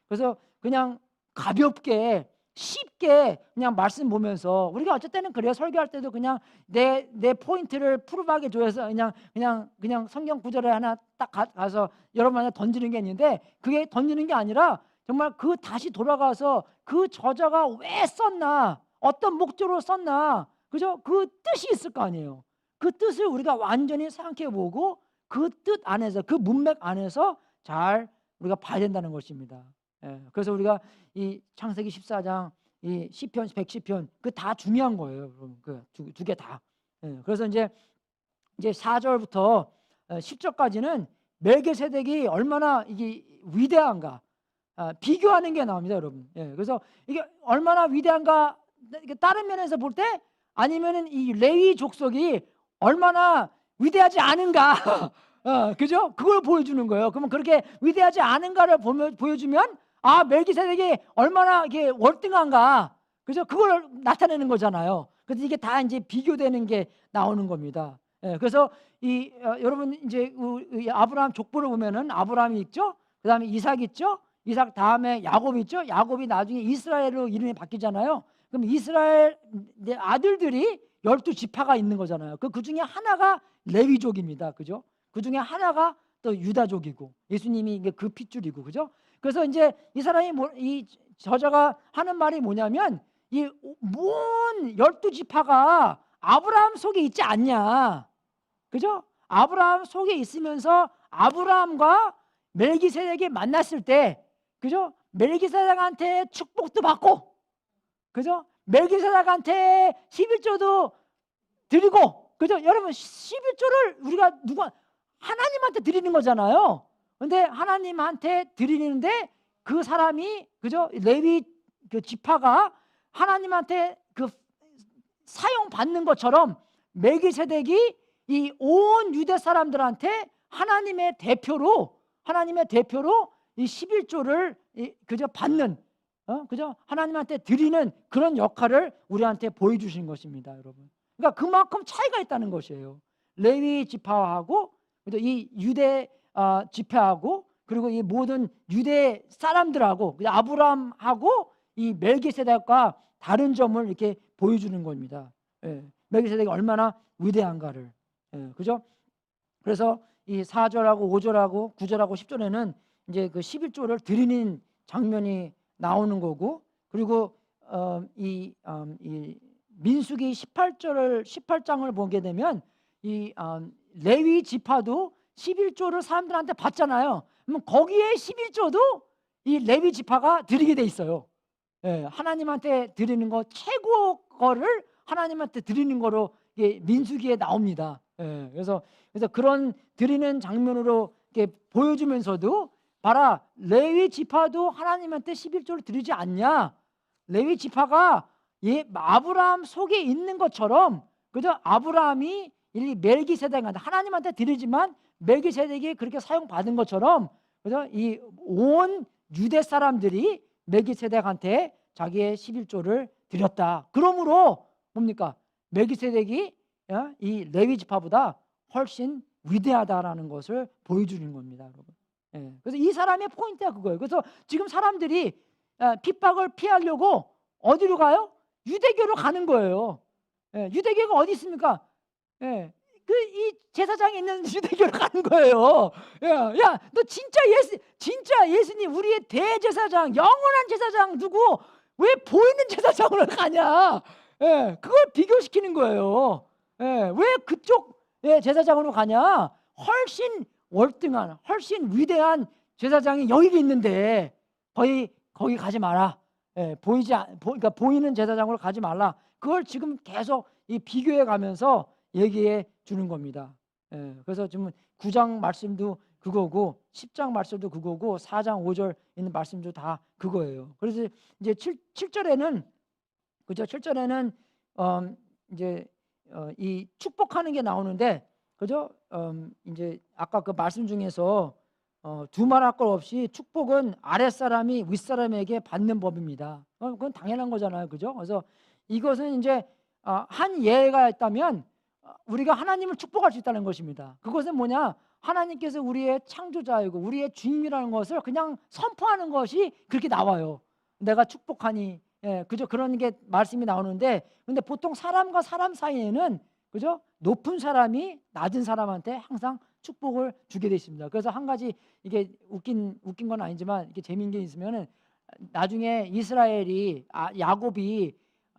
그래서 그냥 가볍게 쉽게 그냥 말씀 보면서, 우리가 어쩔 때는 그래요. 설교할 때도 그냥 내 포인트를 푸르하게 줘서 그냥 성경 구절에 하나 딱 가서 여러분한테 던지는 게 있는데, 그게 던지는 게 아니라 정말 그 다시 돌아가서 그 저자가 왜 썼나, 어떤 목적으로 썼나, 그죠? 그 뜻이 있을 거 아니에요. 그 뜻을 우리가 완전히 생각해 보고 그 뜻 안에서, 그 문맥 안에서 잘 우리가 봐야 된다는 것입니다. 예, 그래서 우리가 이 창세기 14장, 이 시편 110편 그 다 중요한 거예요, 여러분. 그 두 개 다. 예, 그래서 이제 4절부터 10절까지는 멜기세덱이 얼마나 이게 위대한가 비교하는 게 나옵니다, 여러분. 예, 그래서 이게 얼마나 위대한가, 다른 면에서 볼 때, 아니면은 이 레위 족속이 얼마나 위대하지 않은가, 그죠? 그걸 보여주는 거예요. 그러면 그렇게 위대하지 않은가를 보여주면 멜기세덱이 얼마나 이게 월등한가, 그죠? 그걸 나타내는 거잖아요. 그래서 이게 다 이제 비교되는 게 나오는 겁니다. 예, 그래서 여러분 이제 아브라함 족보를 보면은 아브라함이 있죠. 그다음에 이삭 있죠. 이삭 다음에 야곱 있죠. 야곱이 나중에 이스라엘로 이름이 바뀌잖아요. 그럼 이스라엘 아들들이 12지파가 있는 거잖아요. 그 중에 하나가 레위족입니다. 그죠? 그 중에 하나가 또 유다족이고 예수님이 이게 그 핏줄이고, 그죠? 그래서 이제 이 사람이 이 저자가 하는 말이 뭐냐면 이 온 12지파가 아브라함 속에 있지 않냐, 그죠? 아브라함 속에 있으면서 아브라함과 멜기세덱이 만났을 때, 그죠? 멜기세덱한테 축복도 받고, 그죠? 멜기세덱한테 11조도 드리고, 그죠? 여러분 11조를 우리가 하나님한테 드리는 거잖아요. 근데 하나님한테 드리는데 그 사람이, 그죠? 레위 그 지파가 하나님한테 그 사용 받는 것처럼 멜기세덱이 이 온 유대 사람들한테 하나님의 대표로 이 11조를 그저 받는, 그죠? 하나님한테 드리는 그런 역할을 우리한테 보여주신 것입니다, 여러분. 그러니까 그만큼 차이가 있다는 것이에요. 레위 지파하고 이 유대 지파하고, 그리고 이 모든 유대 사람들하고 아브라함하고 이 멜기세덱과 다른 점을 이렇게 보여주는 겁니다. 예, 멜기세덱이 얼마나 위대한가를. 예, 그죠? 그래서 이 4절하고 5절하고 9절하고 10절에는 이제 그 11조를 드리는 장면이 나오는 거고, 그리고 이 민수기 18장을 보게 되면 이 레위 지파도 11조를 사람들한테 받잖아요. 그럼 거기에 11조도 이 레위 지파가 드리게 돼 있어요. 예, 하나님한테 드리는 거, 최고 거를 하나님한테 드리는 거로 민수기에 나옵니다. 예, 그래서 그런 드리는 장면으로 이렇게 보여주면서도, 봐라, 레위 지파도 하나님한테 11조를 드리지 않냐? 레위 지파가 아브라함 속에 있는 것처럼, 그죠? 아브라함이 멜기세덱한테 하나님한테 드리지만 멜기세덱이 그렇게 사용받은 것처럼, 그죠? 이 온 유대 사람들이 멜기세덱한테 자기의 11조를 드렸다. 그러므로 뭡니까? 멜기세덱이 이 레위 지파보다 훨씬 위대하다라는 것을 보여주는 겁니다, 여러분. 예. 그래서 이 사람의 포인트가 그거예요. 그래서 지금 사람들이 핍박을 피하려고 어디로 가요? 유대교로 가는 거예요. 예. 유대교가 어디 있습니까? 예. 이 제사장이 있는 유대교로 가는 거예요. 야, 너 진짜 예수님, 우리의 대제사장, 영원한 제사장 누구? 왜 보이는 제사장으로 가냐? 예, 그걸 비교시키는 거예요. 예, 왜 그쪽 제사장으로 가냐? 훨씬 월등한, 훨씬 위대한 제사장이 여기 있는데 거기 가지 마라. 예, 그러니까 보이는 제사장으로 가지 말라. 그걸 지금 계속 이 비교해 가면서 얘기해 주는 겁니다. 예, 그래서 지금 9장 말씀도 그거고 10장 말씀도 그거고 4장 5절 있는 말씀도 다 그거예요. 그래서 이제 7절에는, 그죠? 7절에는 이제 이 축복하는 게 나오는데, 그죠? 이제 아까 그 말씀 중에서 두말할 것 없이 축복은 아랫사람이 윗사람에게 받는 법입니다. 그건 당연한 거잖아요, 그죠? 그래서 이것은 이제 한 예가 있다면 우리가 하나님을 축복할 수 있다는 것입니다. 그것은 뭐냐? 하나님께서 우리의 창조자이고 우리의 주님이라는 것을 그냥 선포하는 것이 그렇게 나와요. 내가 축복하니, 예, 그죠? 그런 게 말씀이 나오는데, 근데 보통 사람과 사람 사이에는, 그죠? 높은 사람이 낮은 사람한테 항상 축복을 주게 돼 있습니다. 그래서 한 가지, 이게 웃긴 건 아니지만 이게 재미있는 게 있으면은, 나중에 이스라엘이 야곱이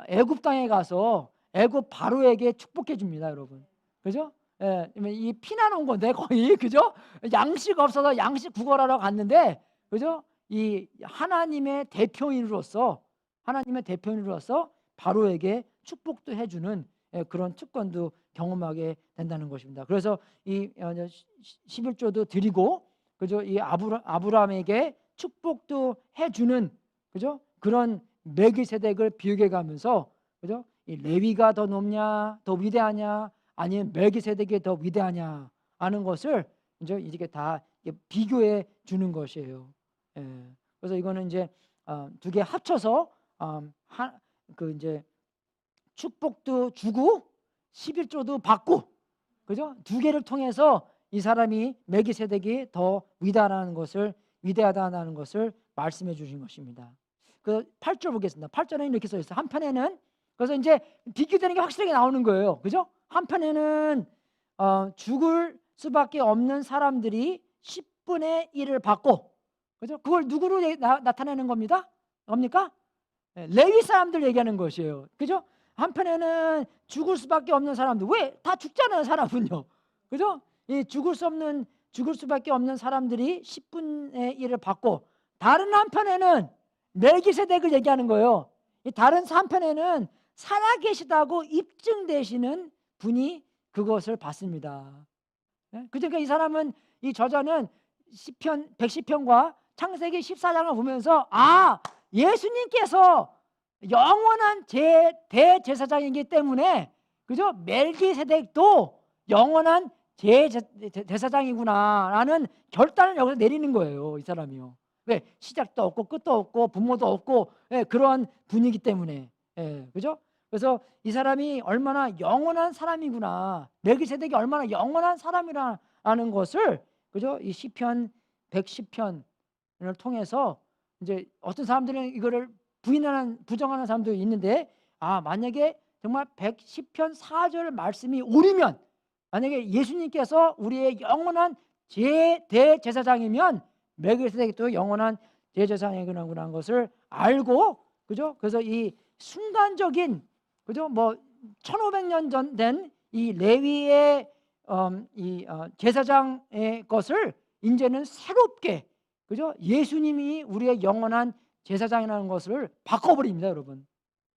애굽 땅에 가서 애굽 바로에게 축복해 줍니다, 여러분. 그죠? 예, 이 피난 온 건데 거의, 그죠? 양식 없어서 양식 구걸하러 갔는데, 그죠? 이 하나님의 대표인으로서 바로에게 축복도 해주는 그런 특권도 경험하게 된다는 것입니다. 그래서 이 11조도 드리고, 그죠? 이 아브라함에게 축복도 해주는, 그죠? 그런 멜기세덱을 비유해 가면서, 그죠? 이 레위가 더 높냐, 더 위대하냐, 아니면 멜기세덱이 더 위대하냐 하는 것을 이제 이게 다 비교해 주는 것이에요. 예. 그래서 이거는 이제 두 개 합쳐서 그 이제 축복도 주고 11조도 받고, 그죠? 두 개를 통해서 이 사람이 멜기세덱이 더 위대하다는 것을 말씀해 주신 것입니다. 그 8절 보겠습니다. 8절에는 이렇게 써 있어요. 한편에는, 그래서 이제 비교되는 게 확실하게 나오는 거예요. 그죠? 한편에는 죽을 수밖에 없는 사람들이 10분의 1을 받고, 그죠? 그걸 누구로 나타내는 겁니다? 뭡니까? 레위 사람들 얘기하는 것이에요. 그죠? 한편에는 죽을 수밖에 없는 사람들, 왜? 다 죽잖아요, 사람은요. 그죠? 이 죽을 수밖에 없는 사람들이 10분의 1을 받고, 다른 한편에는 멜기세덱을 얘기하는 거예요. 이 다른 한편에는 살아계시다고 입증되시는 분이 그것을 받습니다. 그러니까 이 사람은, 이 저자는 시편 110편과 창세기 14장을 보면서, 예수님께서 영원한 대제사장이기 때문에, 그죠? 멜기세덱도 영원한 대제사장이구나라는 결단을 여기서 내리는 거예요, 이 사람이요. 왜? 시작도 없고 끝도 없고 부모도 없고, 그런 분이기 때문에, 그죠? 그래서 이 사람이 얼마나 영원한 사람이구나, 멜기세덱이 얼마나 영원한 사람이라는 것을, 그죠? 이 시편 110편을 통해서 이제 어떤 사람들은 이거를 부정하는 사람도 있는데, 만약에 정말 110편 4절 말씀이 옳으면, 만약에 예수님께서 우리의 영원한 대제사장이면 멜기세덱도 영원한 대제사장이라는 것을 알고, 그죠? 그래서 이 순간적인, 그죠? 1500년 전 된 이 레위의 제사장의 것을 이제는 새롭게, 그죠? 예수님이 우리의 영원한 제사장이라는 것을 바꿔버립니다, 여러분.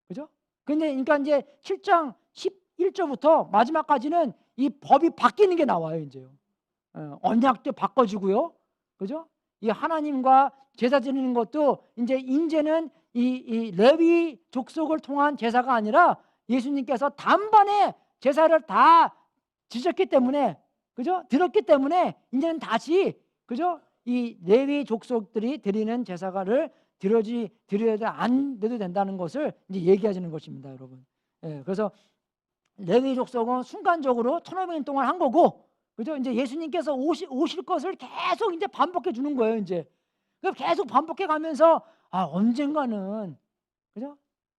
그죠? 근데 그러니까 이제 7장 11절부터 마지막까지는 이 법이 바뀌는 게 나와요, 이제요. 언약도 바꿔주고요. 그죠? 이 하나님과 제사 드리는 것도 이제는 이 레위 족속을 통한 제사가 아니라 예수님께서 단번에 제사를 다 지셨기 때문에, 그죠? 들었기 때문에 이제는 다시, 그죠? 이 레위 족속들이 드리는 제사를 드려야 안 돼도 된다는 것을 이제 얘기하시는 것입니다, 여러분. 그래서 레위 족속은 순간적으로 1500년 동안 한 거고, 그죠? 이제 예수님께서 오실 것을 계속 이제 반복해 주는 거예요, 이제. 계속 반복해 가면서, 언젠가는, 그죠?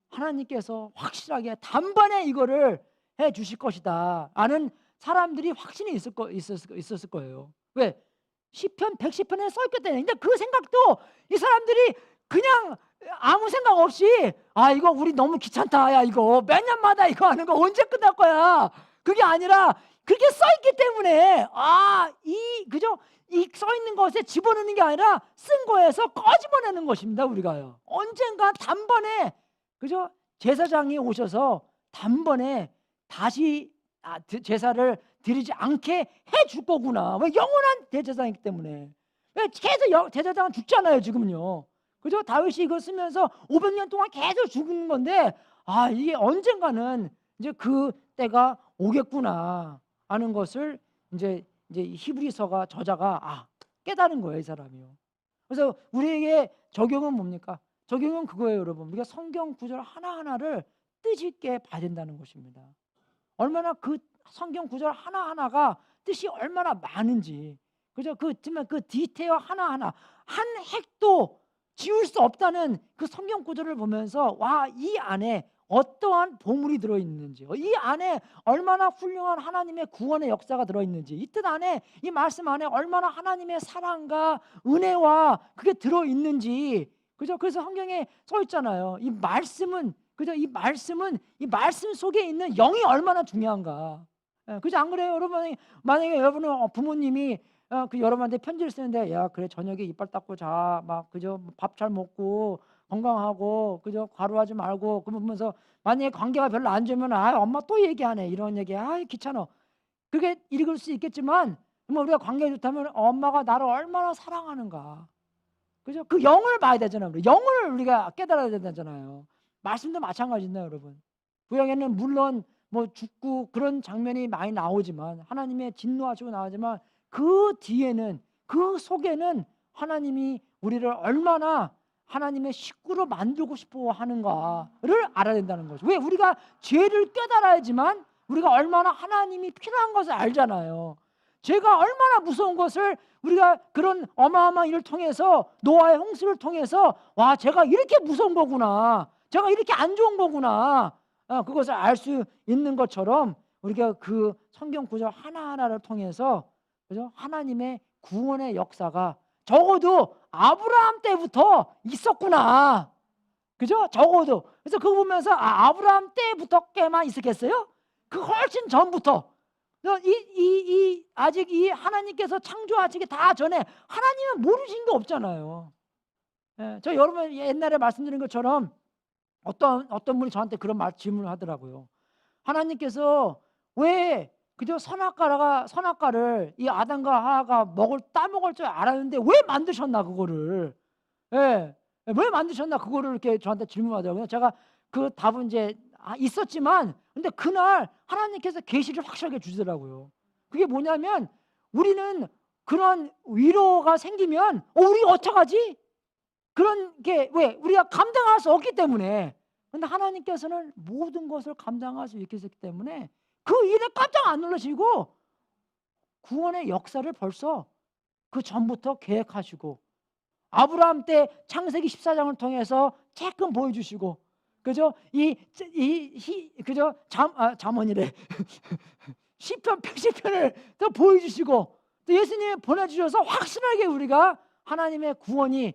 하나님께서 확실하게 단번에 이거를 해 주실 것이다 라는 사람들이 확신이 있었을 거예요. 왜? 시편 110편에 써있기 때문에. 근데 그 생각도 이 사람들이 그냥 아무 생각 없이, 이거 우리 너무 귀찮다, 야 이거 몇 년마다 이거 하는 거 언제 끝날 거야, 그게 아니라 그게 써있기 때문에, 그죠? 이 써있는 것에 집어넣는 게 아니라 쓴 거에서 꺼집어내는 것입니다, 우리가요. 언젠가 단번에, 그죠? 제사장이 오셔서 단번에 다시 제사를 드리지 않게 해 줄 거구나. 왜? 영원한 대제사장이기 때문에. 왜? 계속 대제사장은 죽잖아요, 지금요. 그죠? 다윗이 이거 쓰면서 500년 동안 계속 죽는 건데, 이게 언젠가는 이제 그 때가 오겠구나 하는 것을 이제 히브리서가 저자가 깨달은 거예요, 이 사람이요. 그래서 우리에게 적용은 뭡니까? 적용은 그거예요, 여러분. 우리가 성경 구절 하나하나를 뜻 있게 봐야 된다는 것입니다. 얼마나 그 성경 구절 하나하나가 뜻이 얼마나 많은지, 그죠? 그 디테일 하나하나, 한 핵도 지울 수 없다는 그 성경 구절을 보면서, 이 안에 어떠한 보물이 들어있는지, 이 안에 얼마나 훌륭한 하나님의 구원의 역사가 들어있는지, 이 뜻 안에, 이 말씀 안에 얼마나 하나님의 사랑과 은혜와 그게 들어있는지, 그죠? 그래서 성경에 써 있잖아요. 이 말씀은, 그죠? 이 말씀 속에 있는 영이 얼마나 중요한가. 그죠? 안 그래요, 여러분? 만약에 여러분은 부모님이 그 여러분한테 편지를 쓰는데, 야 그래 저녁에 이빨 닦고 자, 막 그죠? 밥 잘 먹고 건강하고, 그죠? 과로하지 말고, 그러면서 만약에 관계가 별로 안 좋으면, 엄마 또 얘기하네, 이런 얘기, 귀찮아. 그게 읽을 수 있겠지만, 우리가 관계가 좋다면 엄마가 나를 얼마나 사랑하는가, 그죠? 그 영을 봐야 되잖아요. 영을 우리가 깨달아야 되잖아요. 말씀도 마찬가지입니다, 여러분. 구약에는 물론 죽고 그런 장면이 많이 나오지만, 하나님의 진노하시고 나오지만, 그 뒤에는, 그 속에는 하나님이 우리를 얼마나 하나님의 식구로 만들고 싶어 하는가를 알아야 된다는 거죠. 왜? 우리가 죄를 깨달아야지만 우리가 얼마나 하나님이 필요한 것을 알잖아요. 죄가 얼마나 무서운 것을 우리가 그런 어마어마한 일을 통해서, 노아의 홍수를 통해서, 제가 이렇게 무서운 거구나, 제가 이렇게 안 좋은 거구나, 그것을 알 수 있는 것처럼, 우리가 그 성경 구절 하나하나를 통해서 그죠? 하나님의 구원의 역사가 적어도 아브라함 때부터 있었구나. 그죠? 적어도. 그래서 그거 보면서 아브라함 때부터께만 있었겠어요? 그 훨씬 전부터. 아직 이 하나님께서 창조하시기 다 전에 하나님은 모르신 게 없잖아요. 예, 저 여러분 옛날에 말씀드린 것처럼 어떤 분이 저한테 그런 질문을 하더라고요. 하나님께서 왜 그저 선악과를 이 아담과 하와가 따먹을 줄 알았는데 왜 만드셨나 그거를. 예, 왜 만드셨나 그거를 이렇게 저한테 질문하더라고요. 제가 그 답은 이제 있었지만 근데 그날 하나님께서 계시를 확실하게 주시더라고요. 그게 뭐냐면 우리는 그런 위로가 생기면 우리가 어떡하지? 그런 게 왜? 우리가 감당할 수 없기 때문에. 근데 하나님께서는 모든 것을 감당할 수 있기 때문에 그 일에 깜짝 안 놀라시고 구원의 역사를 벌써 그 전부터 계획하시고 아브라함 때 창세기 14장을 통해서 조금 보여주시고 그죠? 그죠? 잠언이래. 시편 110편을 또 보여주시고 또 예수님이 보내주셔서 확실하게 우리가 하나님의 구원이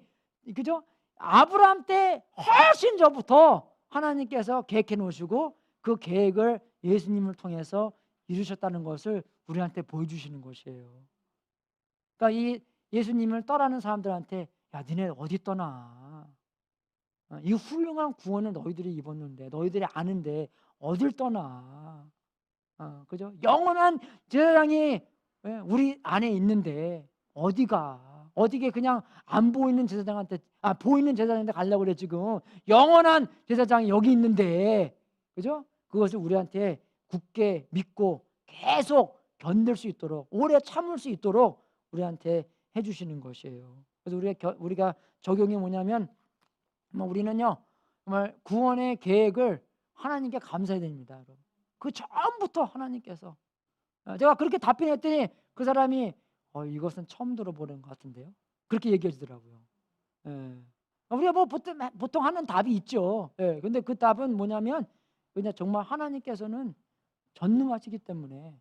그죠? 아브라함 때 훨씬 전부터 하나님께서 계획해 놓으시고 그 계획을 예수님을 통해서 이루셨다는 것을 우리한테 보여주시는 것이에요. 그러니까 이 예수님을 떠나는 사람들한테 야 니네 어디 떠나? 이 훌륭한 구원을 너희들이 입었는데 너희들이 아는데 어딜 떠나? 그죠? 영원한 제사장이 우리 안에 있는데 어디가? 어디게 그냥 안 보이는 제사장한테 보이는 제사장한테 가려고 그래 지금. 영원한 제사장이 여기 있는데 그죠? 그것을 우리한테 굳게 믿고 계속 견딜 수 있도록 오래 참을 수 있도록 우리한테 해주시는 것이에요. 그래서 우리가 적용이 뭐냐면 우리는요 정말 구원의 계획을 하나님께 감사해야 됩니다. 그 전부터 하나님께서 제가 그렇게 답변했더니 그 사람이 이것은 처음 들어보는 것 같은데요. 그렇게 얘기해 주더라고요. 예. 우리가 뭐 보통 하는 답이 있죠. 예. 근데 그 답은 뭐냐면 그냥 정말 하나님께서는 전능하시기 때문에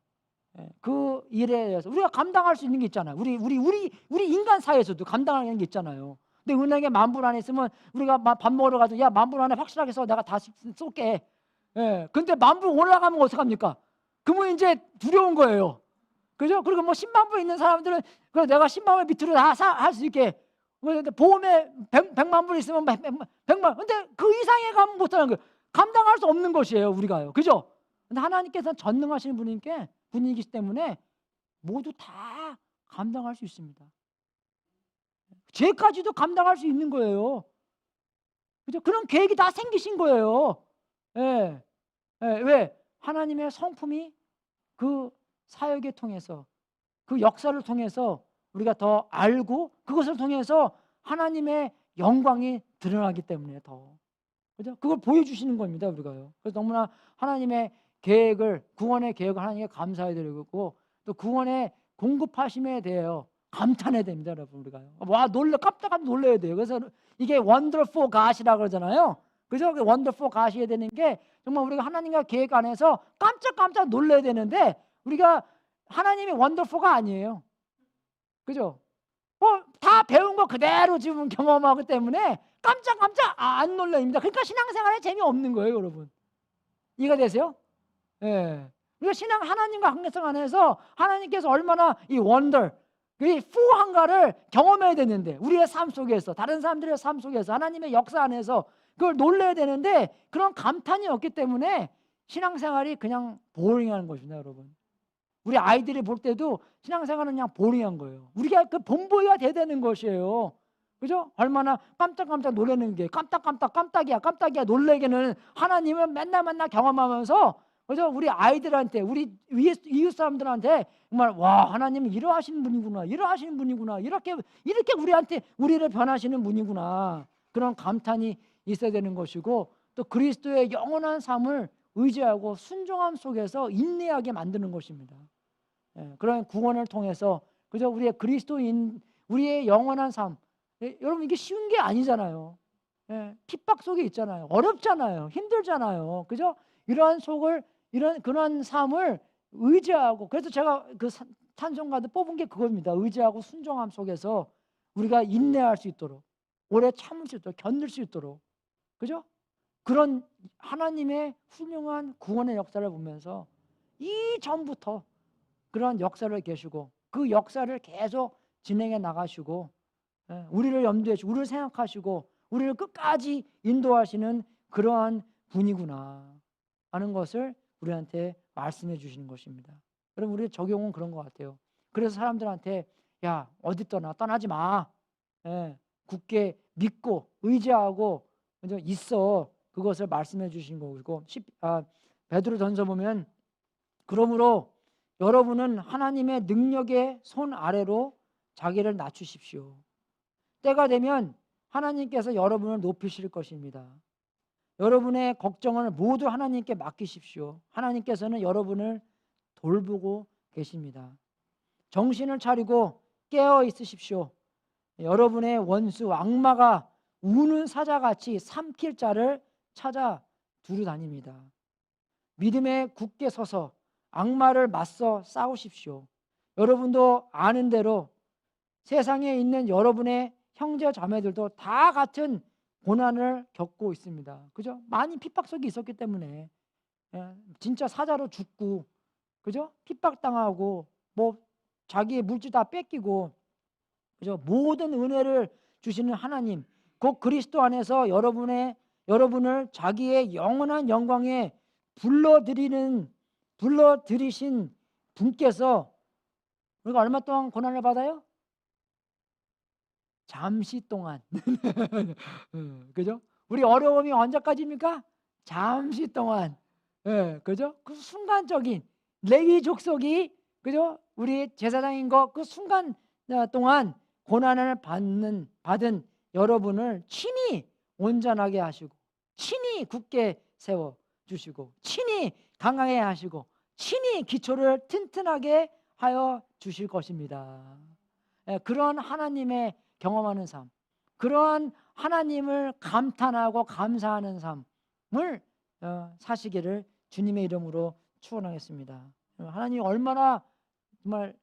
그 일에 대해서 우리가 감당할 수 있는 게 있잖아요. 우리 인간 사회에서도 감당하는 게 있잖아요. 근데 은행에 10,000불 안에 있으면 우리가 밥 먹으러 가서 야 10,000불 안에 확실하게 써 내가 다 쏠게. 예. 근데 10,000불 올라가면 어떡합니까? 그러면 이제 두려운 거예요. 그죠? 그리고 뭐 100,000불 있는 사람들은 그래 내가 100,000불 밑으로 다 할 수 있게. 근데 보험에 100,000불 있으면 100만. 근데 그 이상에 가면 못하는 거예요. 감당할 수 없는 것이에요, 우리가요. 그죠? 근데 하나님께서는 전능하신 분이기 때문에 모두 다 감당할 수 있습니다. 죄까지도 감당할 수 있는 거예요. 그죠? 그런 계획이 다 생기신 거예요. 예. 예. 왜? 하나님의 성품이 그 사역에 통해서 그 역사를 통해서 우리가 더 알고 그것을 통해서 하나님의 영광이 드러나기 때문에 더 그죠? 그걸 보여주시는 겁니다 우리가요. 그래서 너무나 하나님의 계획을 구원의 계획을 하나님께 감사해야 되고 또 구원의 공급하심에 대하여 감탄해야 됩니다 여러분 우리가요. 와 깜짝 놀라야 돼요. 그래서 이게 원더풀 갓이라고 그러잖아요. 그죠? 그 원더풀 갓이어야 되는 게 정말 우리가 하나님과 계획 안에서 깜짝 놀라야 되는데 우리가 하나님이 원더풀가 아니에요. 그죠? 다 배운 거 그대로 지금 경험하기 때문에 깜짝 안 놀랍니다. 그러니까 신앙생활에 재미없는 거예요, 여러분. 이해가 되세요? 예. 우리가 하나님과 관계성 안에서 하나님께서 얼마나 이 원더, 이 후한가를 경험해야 되는데 우리의 삶 속에서 다른 사람들의 삶 속에서 하나님의 역사 안에서 그걸 놀라야 되는데 그런 감탄이 없기 때문에 신앙생활이 그냥 보링한 것입니다, 여러분. 우리 아이들이 볼 때도 신앙생활은 그냥 보링한 거예요. 우리가 그 본보기가 돼야 되는 것이에요. 그죠? 얼마나 깜짝 놀라는 게 깜짝이야 놀래게는 하나님을 맨날 경험하면서 그죠? 우리 아이들한테 우리 이웃 사람들한테 정말 와 하나님은 이러하시는 분이구나 이렇게 우리를 변하시는 분이구나 그런 감탄이 있어야 되는 것이고 또 그리스도의 영원한 삶을 의지하고 순종함 속에서 인내하게 만드는 것입니다. 그런 구원을 통해서 그죠? 우리의 그리스도인 우리의 영원한 삶 여러분 이게 쉬운 게 아니잖아요. 핍박 속에 있잖아요. 어렵잖아요. 힘들잖아요. 그죠? 그런 삶을 의지하고 그래서 제가 그 찬송가도 뽑은 게 그겁니다. 의지하고 순종함 속에서 우리가 인내할 수 있도록, 오래 참을 수 있도록, 견딜 수 있도록, 그죠? 그런 하나님의 훌륭한 구원의 역사를 보면서 이전부터 그런 역사를 계시고 그 역사를 계속 진행해 나가시고, 우리를 염두에 주시고 우리를 생각하시고 우리를 끝까지 인도하시는 그러한 분이구나 하는 것을 우리한테 말씀해 주시는 것입니다. 여러분, 우리의 적용은 그런 것 같아요. 그래서 사람들한테 야, 어디 떠나지 마. 굳게 믿고 의지하고 먼저 있어. 그것을 말씀해 주신 거고, 베드로전서 보면 그러므로 여러분은 하나님의 능력의 손 아래로 자기를 낮추십시오. 때가 되면 하나님께서 여러분을 높이실 것입니다. 여러분의 걱정을 모두 하나님께 맡기십시오. 하나님께서는 여러분을 돌보고 계십니다. 정신을 차리고 깨어 있으십시오. 여러분의 원수 악마가 우는 사자같이 삼킬 자를 찾아 두루 다닙니다. 믿음에 굳게 서서 악마를 맞서 싸우십시오. 여러분도 아는 대로 세상에 있는 여러분의 형제 자매들도 다 같은 고난을 겪고 있습니다. 그죠? 많이 핍박 속에 있었기 때문에, 진짜 사자로 죽고, 그죠? 핍박당하고 뭐 자기의 물질 다 뺏기고, 그죠? 모든 은혜를 주시는 하나님, 곧 그리스도 안에서 여러분을 자기의 영원한 영광에 불러들이신 분께서 우리가 얼마 동안 고난을 받아요? 잠시 동안. 그죠? 우리 어려움이 언제까지입니까? 잠시 동안. 그죠? 그 순간적인 레위 족속이, 그죠? 우리 제사장인 거 그 순간 동안 고난을 받은 여러분을 친히 온전하게 하시고, 친히 굳게 세워 주시고, 친히 강하게 하시고, 친히 기초를 튼튼하게 하여 주실 것입니다. 그런 하나님의 경험하는 삶, 그러한 하나님을 감탄하고 감사하는 삶을 사시기를 주님의 이름으로 축원하겠습니다. 하나님이 얼마나 정말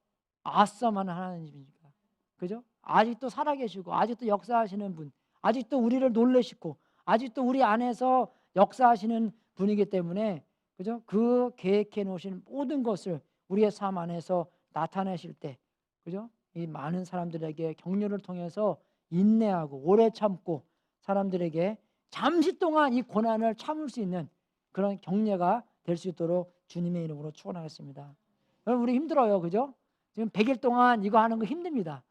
아썸한 하나님입니까? 그죠? 아직도 살아계시고 아직도 역사하시는 분, 아직도 우리를 놀라시고 아직도 우리 안에서 역사하시는 분이기 때문에, 그죠? 그 계획해 놓으신 모든 것을 우리의 삶 안에서 나타내실 때, 그죠? 이 많은 사람들에게 격려를 통해서 인내하고 오래 참고 사람들에게 잠시 동안 이 고난을 참을 수 있는 그런 격려가 될 수 있도록 주님의 이름으로 축원하겠습니다. 여러분, 우리 힘들어요, 그죠? 지금 100일 동안 이거 하는 거 힘듭니다.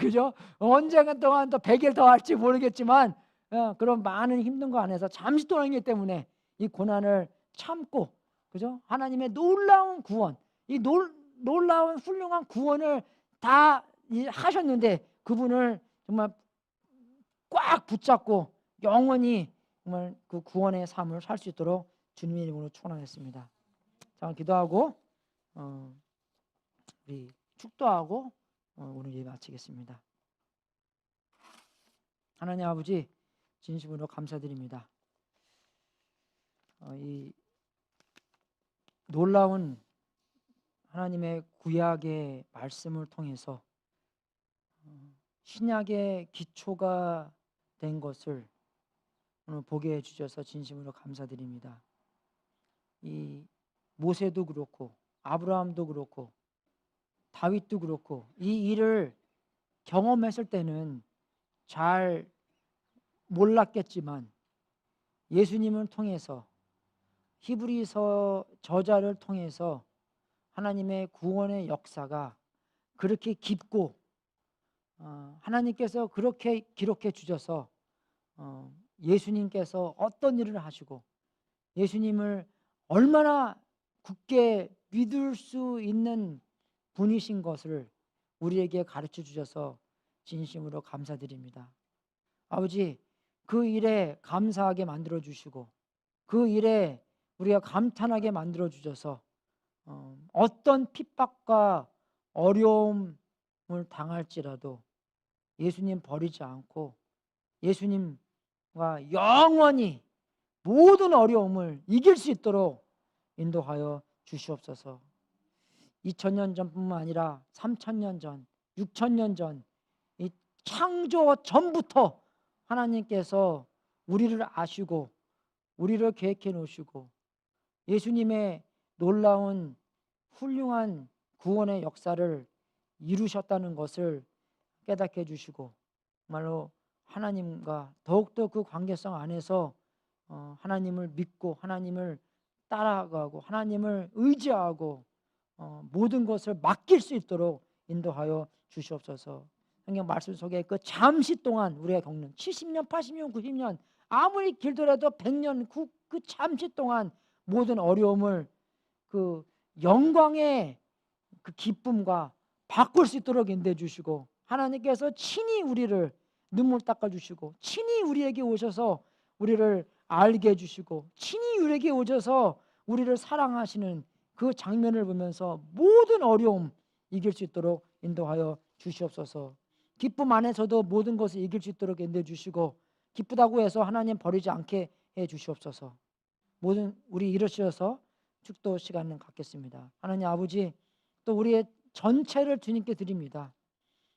그죠? 언젠가 동안 또 100일 더 할지 모르겠지만, 그런 많은 힘든 거 안에서 잠시 동안이기 때문에 이 고난을 참고, 그죠? 하나님의 놀라운 구원, 이 놀라운 훌륭한 구원을 다 하셨는데 그분을 정말 꽉 붙잡고 영원히 정말 그 구원의 삶을 살 수 있도록 주님의 이름으로 축원하겠습니다. 자, 기도하고 우리 축도하고 오늘 예배 마치겠습니다. 하나님 아버지, 진심으로 감사드립니다. 이 놀라운 하나님의 구약의 말씀을 통해서 신약의 기초가 된 것을 오늘 보게 해주셔서 진심으로 감사드립니다. 이 모세도 그렇고 아브라함도 그렇고 다윗도 그렇고 이 일을 경험했을 때는 잘 몰랐겠지만 예수님을 통해서, 히브리서 저자를 통해서 하나님의 구원의 역사가 그렇게 깊고 하나님께서 그렇게 기록해 주셔서 예수님께서 어떤 일을 하시고 예수님을 얼마나 굳게 믿을 수 있는 분이신 것을 우리에게 가르쳐 주셔서 진심으로 감사드립니다. 아버지, 그 일에 감사하게 만들어 주시고 그 일에 우리가 감탄하게 만들어 주셔서 어떤 핍박과 어려움을 당할지라도 예수님 버리지 않고 예수님과 영원히 모든 어려움을 이길 수 있도록 인도하여 주시옵소서. 2000년 전뿐만 아니라 3000년 전, 6000년 전, 이 창조 전부터 하나님께서 우리를 아시고 우리를 계획해 놓으시고 예수님의 놀라운 훌륭한 구원의 역사를 이루셨다는 것을 깨닫게 해주시고 정말로 하나님과 더욱더 그 관계성 안에서 하나님을 믿고 하나님을 따라가고 하나님을 의지하고 모든 것을 맡길 수 있도록 인도하여 주시옵소서. 성경 말씀 속에 그 잠시 동안 우리가 겪는 70년, 80년, 90년 아무리 길더라도 100년 그 잠시 동안 모든 어려움을 그 영광의 그 기쁨과 바꿀 수 있도록 인도해 주시고 하나님께서 친히 우리를 눈물 닦아 주시고 친히 우리에게 오셔서 우리를 알게 해주시고 친히 우리에게 오셔서 우리를 사랑하시는 그 장면을 보면서 모든 어려움 이길 수 있도록 인도하여 주시옵소서. 기쁨 안에서도 모든 것을 이길 수 있도록 인도해 주시고 기쁘다고 해서 하나님 버리지 않게 해 주시옵소서. 모든 우리 이르셔서 축도 시간을 갖겠습니다. 하나님 아버지, 또 우리의 전체를 주님께 드립니다.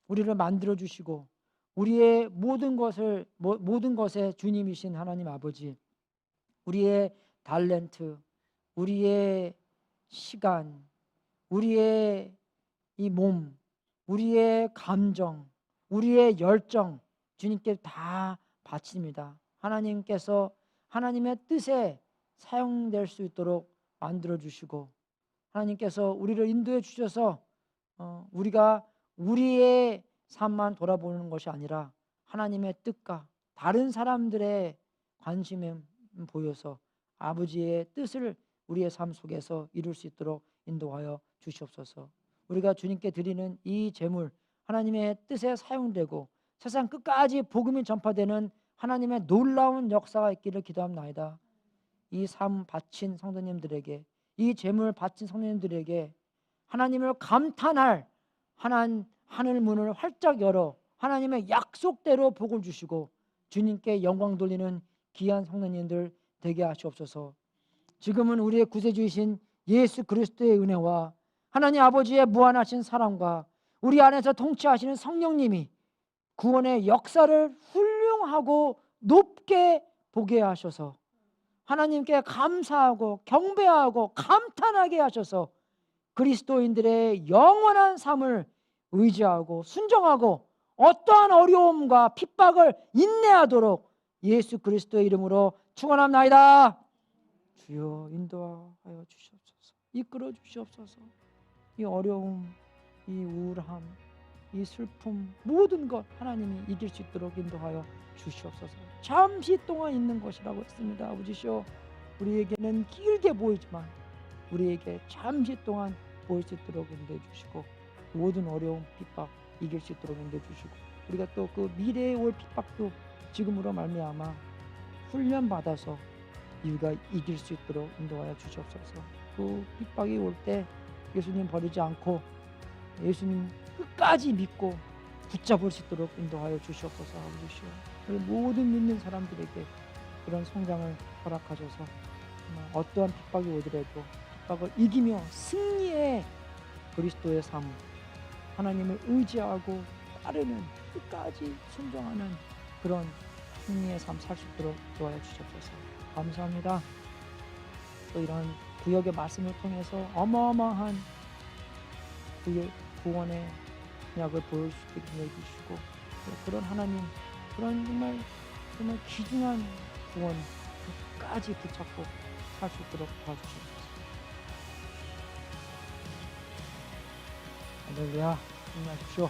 우리를 만들어 주시고 우리의 모든 것에 주님이신 하나님 아버지, 우리의 탤런트, 우리의 시간, 우리의 이 몸, 우리의 감정, 우리의 열정 주님께 다 바칩니다. 하나님께서 하나님의 뜻에 사용될 수 있도록 만들어 주시고 하나님께서 우리를 인도해 주셔서 우리가 우리의 삶만 돌아보는 것이 아니라 하나님의 뜻과 다른 사람들의 관심에 보여서 아버지의 뜻을 우리의 삶 속에서 이룰 수 있도록 인도하여 주시옵소서. 우리가 주님께 드리는 이 제물 하나님의 뜻에 사용되고 세상 끝까지 복음이 전파되는 하나님의 놀라운 역사가 있기를 기도합나이다. 이 삶 바친 성도님들에게, 이 제물 바친 성도님들에게 하나님을 감탄할 하늘 문을 활짝 열어 하나님의 약속대로 복을 주시고 주님께 영광 돌리는 귀한 성도님들 되게 하시옵소서. 지금은 우리의 구세주이신 예수 그리스도의 은혜와 하나님 아버지의 무한하신 사랑과 우리 안에서 통치하시는 성령님이 구원의 역사를 훌륭하고 높게 보게 하셔서 하나님께 감사하고 경배하고 감탄하게 하셔서 그리스도인들의 영원한 삶을 의지하고 순종하고 어떠한 어려움과 핍박을 인내하도록 예수 그리스도의 이름으로 축원합나이다. 주여 인도하여 주시옵소서. 이끌어 주시옵소서. 이 어려움, 이 우울함, 이 슬픔 모든 것 하나님이 이길 수 있도록 인도하여 주시옵소서. 잠시 동안 있는 것이라고 했습니다. 아버지시여, 우리에게는 길게 보이지만 우리에게 잠시 동안 보일 수 있도록 인도해 주시고 모든 어려움, 핍박 이길 수 있도록 인도해 주시고 우리가 또 그 미래에 올 핍박도 지금으로 말미암아 훈련 받아서 우리가 이길 수 있도록 인도하여 주시옵소서. 그 핍박이 올 때 예수님 버리지 않고 예수님 끝까지 믿고 붙잡을 수 있도록 인도하여 주시옵소서. 아버지시여, 우리 모든 믿는 사람들에게 그런 성장을 허락하셔서 어떠한 핍박이 오더라도 핍박을 이기며 승리의 그리스도의 삶, 하나님을 의지하고 따르는 끝까지 순종하는 그런 승리의 삶 살 수 있도록 도와여 주시옵소서. 감사합니다. 또 이런 구역의 말씀을 통해서 어마어마한 구원의 약을 보일 수 있게 해주시고 그런 하나님, 그런 정말 귀중한 구원 끝까지 붙잡고 살 수 있도록 도와주시옵소서. 할렐루야, 힘내십시오.